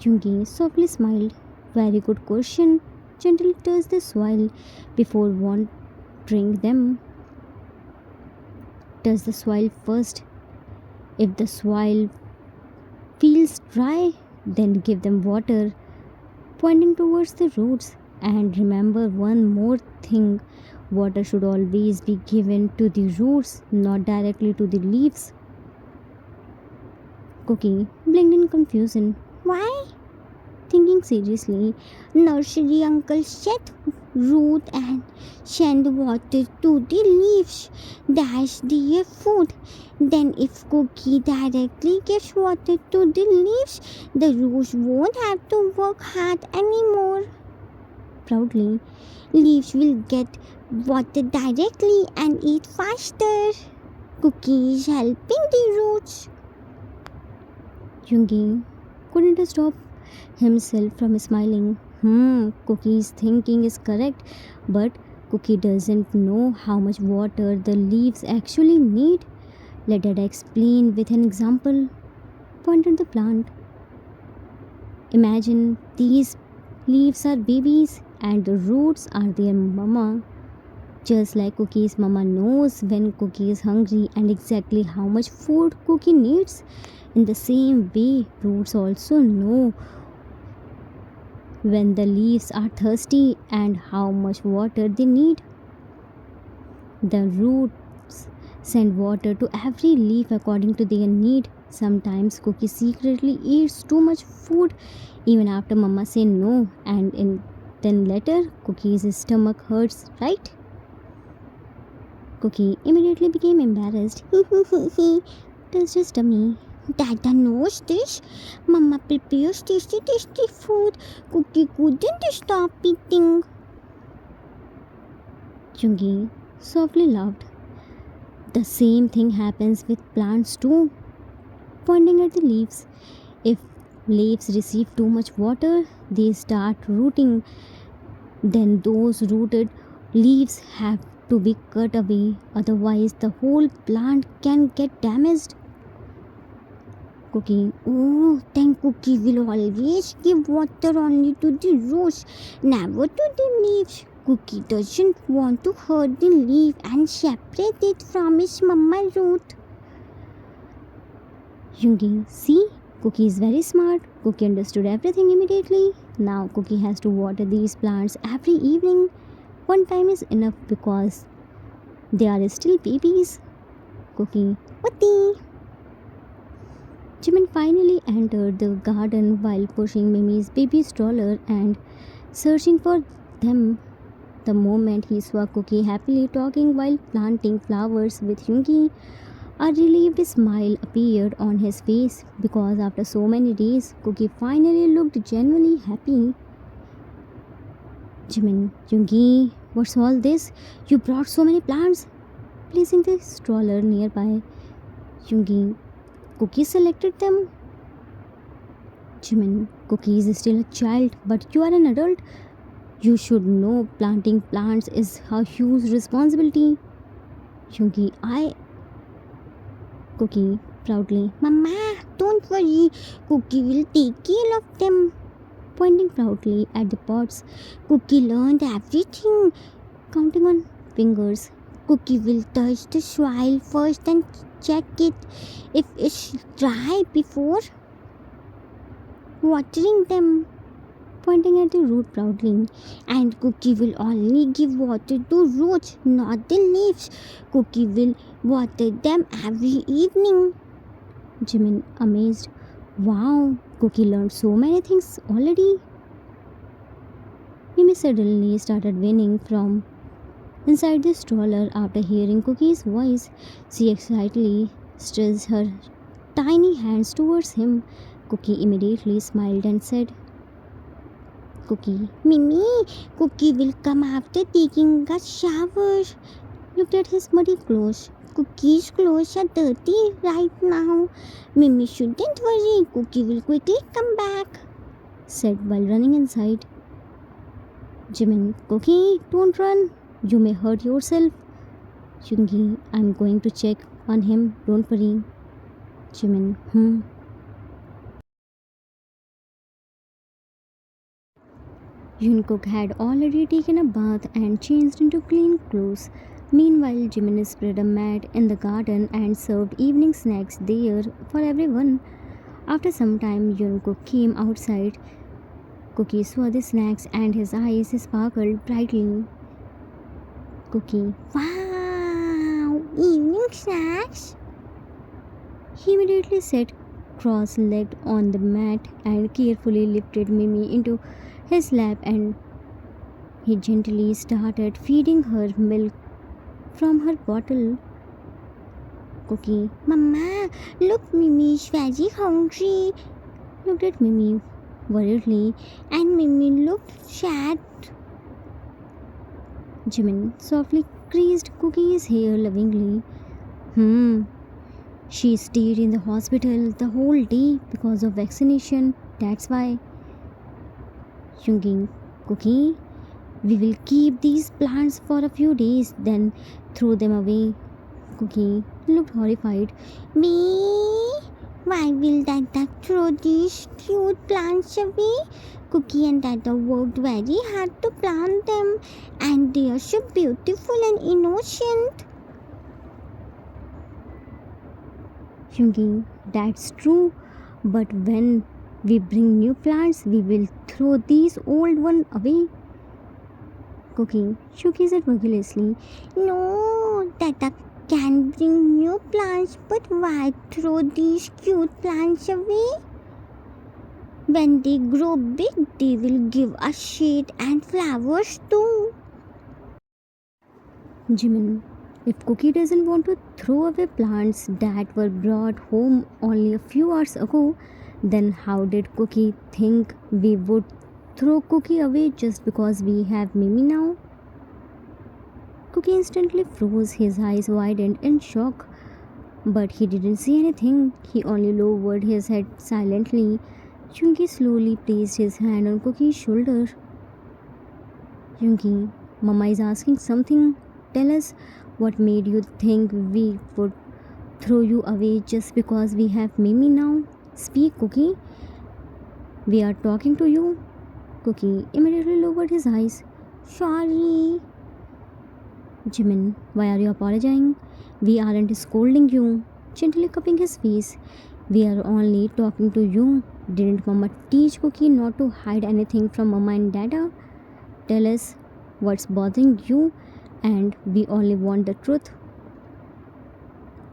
Yungi softly smiled. Very good question. Gently touch the soil before watering them. Touch the soil first. If the soil feels dry, then give them water, pointing towards the roots. And remember one more thing, water should always be given to the roots, not directly to the leaves. Cookie blinked in confusion, Why? thinking seriously. Nursery uncle said root and send water to the leaves. That's their food. Then if Cookie directly gives water to the leaves, the roots won't have to work hard anymore. Proudly, Leaves will get water directly and eat faster. Cookie is helping the roots. Yungi couldn't stop himself from smiling. Cookie's thinking is correct, but Cookie doesn't know how much water the leaves actually need. Let Dada explain with an example. Pointed the plant. Imagine these leaves are babies and the roots are their mama. Just like Cookie's mama knows when Cookie is hungry and exactly how much food Cookie needs, in the same way, roots also know when the leaves are thirsty and how much water they need. The roots send water to every leaf according to their need. Sometimes Cookie secretly eats too much food even after mama say no, and then later Cookie's stomach hurts, right? Cookie immediately became embarrassed. Touched his tummy. Dada knows this. Mama prepares tasty food. Cookie couldn't stop eating. Chungi softly laughed. The same thing happens with plants too. Pointing at the leaves. If leaves receive too much water, they start rooting. Then those rooted leaves have to be cut away, otherwise, the whole plant can get damaged. Cookie, Oh, then Cookie will always give water only to the roots, never to the leaves. Cookie doesn't want to hurt the leaf and separate it from his mama root. Yungi, see, Cookie is very smart. Cookie understood everything immediately. Now Cookie has to water these plants every evening. One time is enough because they are still babies. Cookie, Utti. Jimin finally entered the garden while pushing Mimi's baby stroller and searching for them. The moment he saw Cookie happily talking while planting flowers with Yungi, a relieved smile appeared on his face because after so many days, Cookie finally looked genuinely happy. Jimin, Yungi, what's all this? You brought so many plants. Placing the stroller nearby, Yungi, Cookie selected them. Jimin, Cookie is still a child, but you are an adult. You should know planting plants is a huge responsibility. Yungi, Cookie, proudly, Mama, don't worry. Cookie will take care of them. pointing proudly at the pots, Cookie learned everything. counting on fingers. Cookie will touch the soil first and check it if it's dry before watering them, pointing at the root proudly. and Cookie will only give water to roots, not the leaves. Cookie will water them every evening. Jimin, amazed. Wow, Cookie learned so many things already. Mimi suddenly started whining from inside the stroller after hearing Cookie's voice. She excitedly stretched her tiny hands towards him. Cookie immediately smiled and said, Cookie Mimi, Cookie will come after taking a shower. looked at his muddy clothes. Cookie's clothes are dirty right now. Mimi shouldn't worry. Cookie will quickly come back, said while running inside. Jimin, Cookie, don't run. You may hurt yourself. Jungi, I'm going to check on him. Don't worry. Jimin, Jungkook had already taken a bath and changed into clean clothes. Meanwhile, Jimin spread a mat in the garden and served evening snacks there for everyone. After some time, Jungkook came outside. Cookie saw the snacks and his eyes sparkled brightly. Cookie, wow, evening snacks. he immediately sat cross-legged on the mat and carefully lifted Mimi into his lap, and he gently started feeding her milk from her bottle. Cookie Mama, look, Mimi is very hungry. looked at Mimi worriedly, And Mimi looked sad. Jimin softly creased Cookie's hair lovingly. She stayed in the hospital the whole day because of vaccination. That's why. Jungin, Cookie, we will keep these plants for a few days, then throw them away. Cookie looked horrified. Me? Why will Dada throw these cute plants away? Cookie and Dada worked very hard to plant them, and they are so beautiful and innocent. Jungin, that's true. But when we bring new plants, we will throw these old ones away. Cookie shook his head vigorously. No, Dada can bring new plants, but why throw these cute plants away? When they grow big, they will give us shade and flowers too. Jimin, if Cookie doesn't want to throw away plants that were brought home only a few hours ago, then how did Cookie think we would throw Cookie away just because we have Mimi now? Cookie instantly froze, his eyes widened in shock. But he didn't say anything, he only lowered his head silently. Jungi slowly placed his hand on Cookie's shoulder. Jungi, Mama is asking something. Tell us what made you think we would throw you away just because we have Mimi now? Speak, Cookie. We are talking to you. Cookie immediately lowered his eyes. Sorry. Jimin, why are you apologizing? We aren't scolding you. Gently cupping his face. We are only talking to you. Didn't Mama teach Cookie not to hide anything from Mama and Dada? Tell us what's bothering you, and we only want the truth.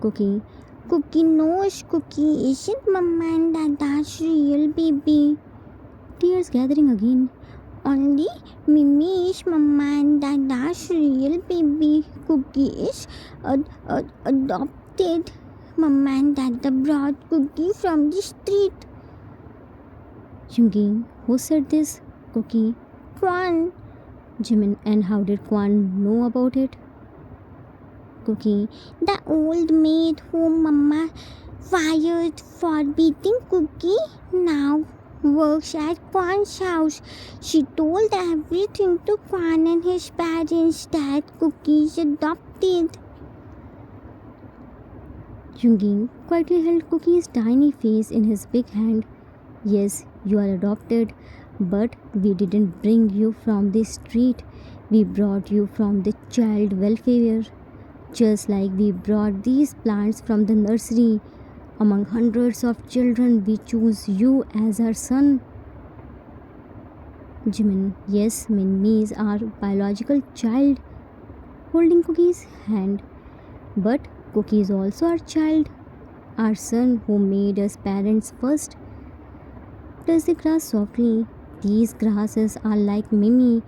Cookie, Cookie knows Cookie isn't Mama and Dada's real baby. tears gathering again. Only Mimi is Mama and Dada's real baby. Cookie is adopted. Mama and Dada brought Cookie from the street. Jungi, who said this? Cookie, Kwan. Jimin, and how did Kwan know about it? Cookie, The old maid whom Mama fired for beating Cookie now works at Kwan's house. She told everything to Kwan and his parents that Cookie is adopted. Jungi quietly held Cookie's tiny face in his big hand. Yes, you are adopted, but we didn't bring you from the street. We brought you from the child welfare. Just like we brought these plants from the nursery, among hundreds of children, we choose you as our son. Jimin, yes, Minmi is our biological child, holding Cookie's hand. But Cookie is also our child, our son who made us parents first. Touch the grass softly. These grasses are like Mimi.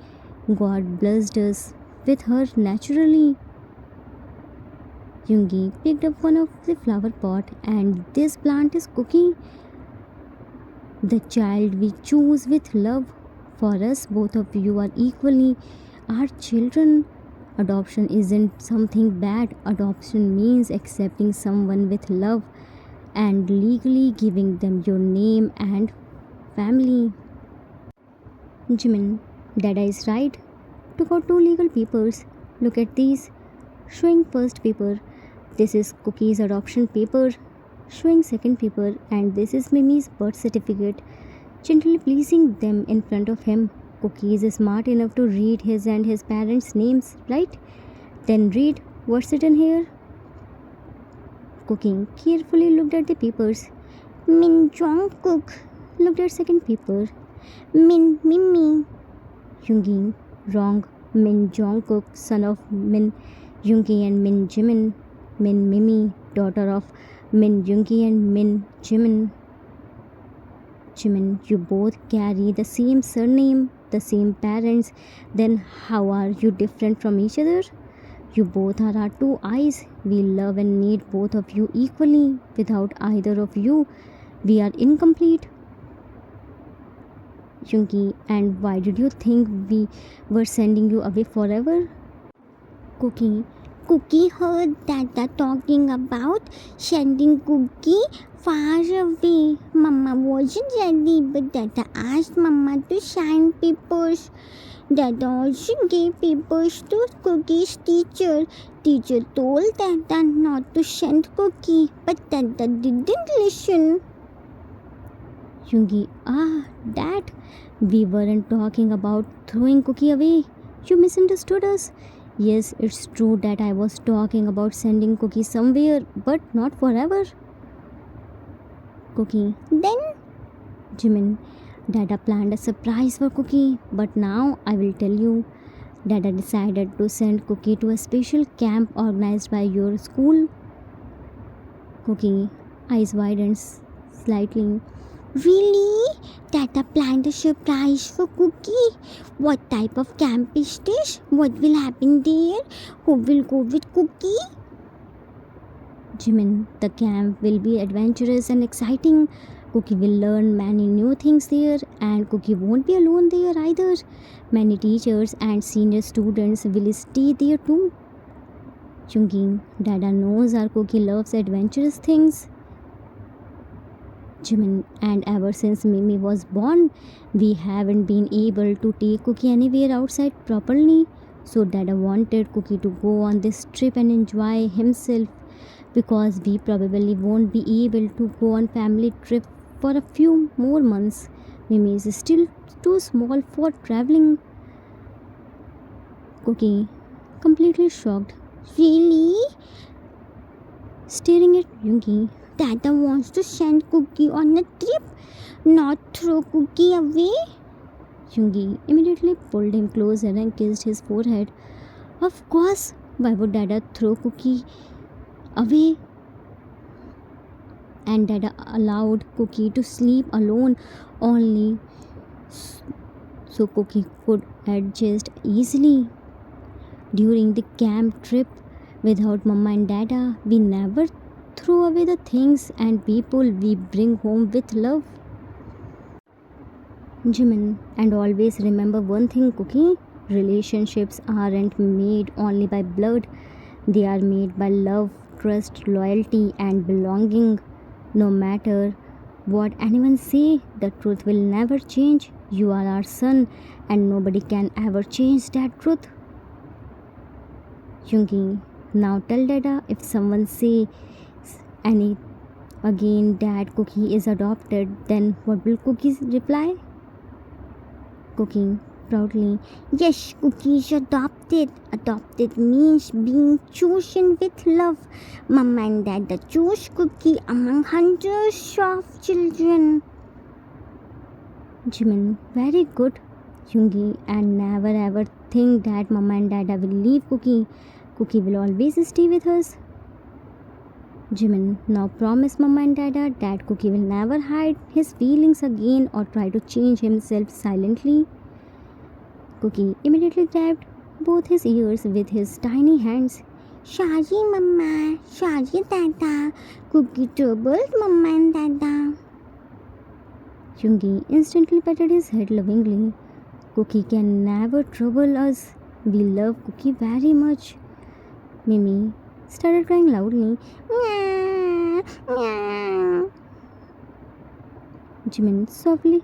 God blessed us with her naturally. Yoongi picked up one of the flower pot, and this plant is Cookie, the child we choose with love. For us, both of you are equally our children. Adoption isn't something bad. Adoption means accepting someone with love and legally giving them your name and family. Jimin, Dada is right. Took out two legal papers. Look at these. Showing first paper. This is Cookie's adoption paper. Showing second paper. And this is Mimi's birth certificate. Gently placing them in front of him. Cookie is smart enough to read his and his parents' names, right? Then read what's written here. Cookie carefully looked at the papers. Min Jungkook. Looked at second paper. Min Mimi. Yoongi, wrong. Min Jungkook, son of Min Yoongi and Min Jimin. Min Mimi, daughter of Min Yoongi and Min Jimin. Jimin, you both carry the same surname, the same parents. Then how are you different from each other? You both are our two eyes. We love and need both of you equally. Without either of you, we are incomplete. Yoongi, and why did you think we were sending you away forever? Cookie. Cookie heard Dada talking about sending Cookie far away. Mama wasn't ready, but Dada asked Mama to sign papers. Dada also gave papers to Cookie's teacher. Teacher told Dada not to send Cookie, but Dada didn't listen. Yoongi, Dad, we weren't talking about throwing Cookie away. You misunderstood us. Yes, it's true that I was talking about sending Cookie somewhere, but not forever. Cookie, Then Jimin, Dada planned a surprise for Cookie, but now I will tell you. Dada decided to send Cookie to a special camp organized by your school. Cookie, eyes widened slightly. really? Dada planned a surprise for Cookie. What type of camp is this? What will happen there? Who will go with Cookie? Jimin, the camp will be adventurous and exciting. Cookie will learn many new things there, and Cookie won't be alone there either. Many teachers and senior students will stay there too. Yoongi, Dada knows our Cookie loves adventurous things. Jimin, and ever since Mimi was born, we haven't been able to take Cookie anywhere outside properly. So Dada wanted Cookie to go on this trip and enjoy himself, because we probably won't be able to go on family trip for a few more months. Mimi is still too small for traveling. Cookie, completely shocked, Really? staring at Yoongi. Dada wants to send Cookie on a trip, not throw Cookie away. Yoongi immediately pulled him closer and kissed his forehead. Of course, why would Dada throw Cookie away? And Dada allowed Cookie to sleep alone only so Cookie could adjust easily. During the camp trip, without Mama and Dada, we never throw away the things and people we bring home with love. Jimin, and always remember one thing, Cookie. Relationships aren't made only by blood, they are made by love, trust, loyalty, and belonging. No matter what anyone say, the truth will never change. You are our son, and nobody can ever change that truth. Yoongi, now tell Dada if someone say any again that Cookie is adopted, then what will Cookie reply? Cookie, proudly. Yes, Cookie is adopted. Adopted means being chosen with love. Mama and Dada chose Cookie among hundreds of children. Jimin, very good, Yoongi, and never ever think that Mama and Dada will leave Cookie. Cookie will always stay with us. Jimin, now promise Mama and Dada that Cookie will never hide his feelings again or try to change himself silently. Cookie immediately grabbed both his ears with his tiny hands. Sorry, Mama. Sorry, Dada. Cookie troubled Mama and Dada. Yoongi instantly patted his head lovingly. Cookie can never trouble us. We love Cookie very much. Mimi started crying loudly. Meow, meow. Jimin softly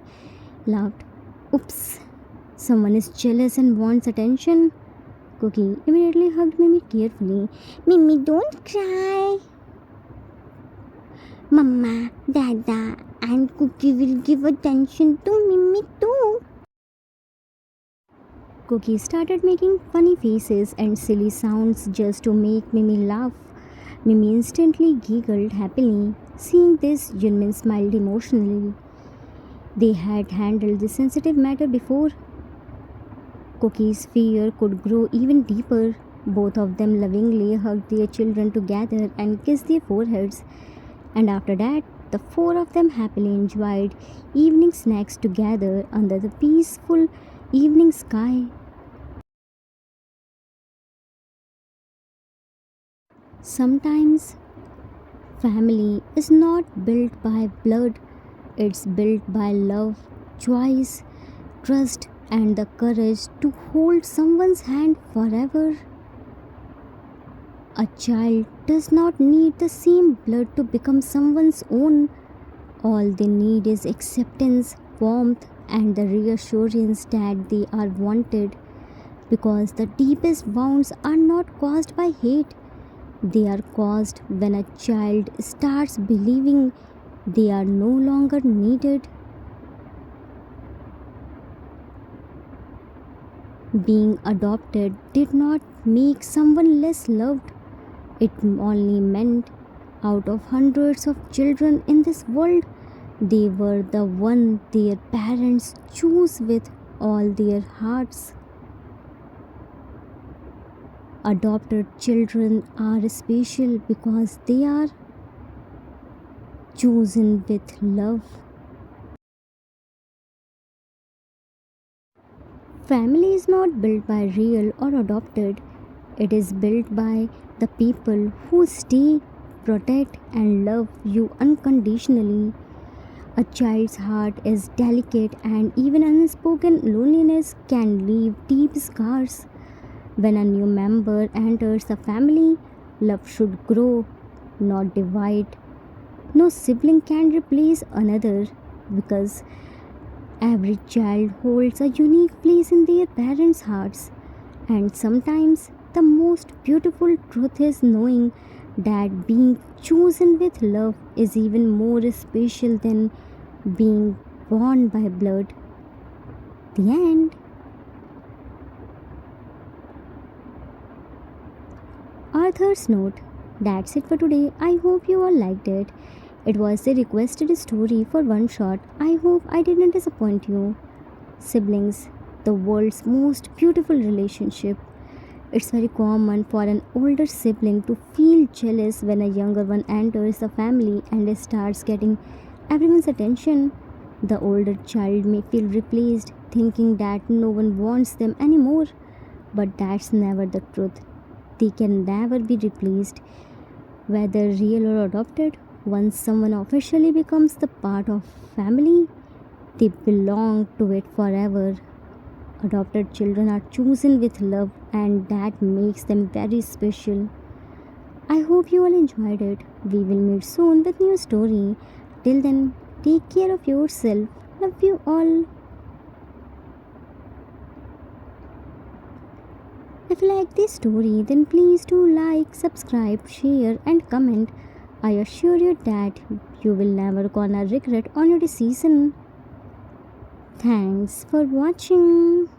laughed. Oops, someone is jealous and wants attention. Cookie immediately hugged Mimi carefully. Mimi, don't cry. Mama, Dada, and Cookie will give attention to Mimi too. Cookie started making funny faces and silly sounds just to make Mimi laugh. Mimi instantly giggled happily. Seeing this, Junmin smiled emotionally. They had handled this sensitive matter before. Cookie's fear could grow even deeper. Both of them lovingly hugged their children together and kissed their foreheads. And after that, the four of them happily enjoyed evening snacks together under the peaceful evening sky. Sometimes family is not built by blood, it's built by love, choice, trust, and the courage to hold someone's hand forever. A child does not need the same blood to become someone's own. All they need is acceptance, warmth, and the reassurance that they are wanted. Because the deepest wounds are not caused by hate, they are caused when a child starts believing they are no longer needed. Being adopted did not make someone less loved. It only meant out of hundreds of children in this world, they were the one their parents chose with all their hearts. Adopted children are special because they are chosen with love. Family is not built by real or adopted, it is built by the people who stay, protect, and love you unconditionally. A child's heart is delicate, and even unspoken loneliness can leave deep scars. When a new member enters the family, love should grow, not divide. No sibling can replace another because every child holds a unique place in their parents' hearts. And sometimes the most beautiful truth is knowing that being chosen with love is even more special than being born by blood. The end. Arthur's note. That's it for today. I hope you all liked it. It was the requested story for one shot. I hope I didn't disappoint you. Siblings, the world's most beautiful relationship. It's very common for an older sibling to feel jealous when a younger one enters the family and starts getting everyone's attention. The older child may feel replaced, thinking that no one wants them anymore. But that's never the truth. They can never be replaced, whether real or adopted. Once someone officially becomes the part of family, they belong to it forever. Adopted children are chosen with love, and that makes them very special. I hope you all enjoyed it. We will meet soon with new story. Till then, take care of yourself. Love you all. If you like this story, then please do like, subscribe, share, and comment. I assure you that you will never gonna regret on your decision. Thanks for watching.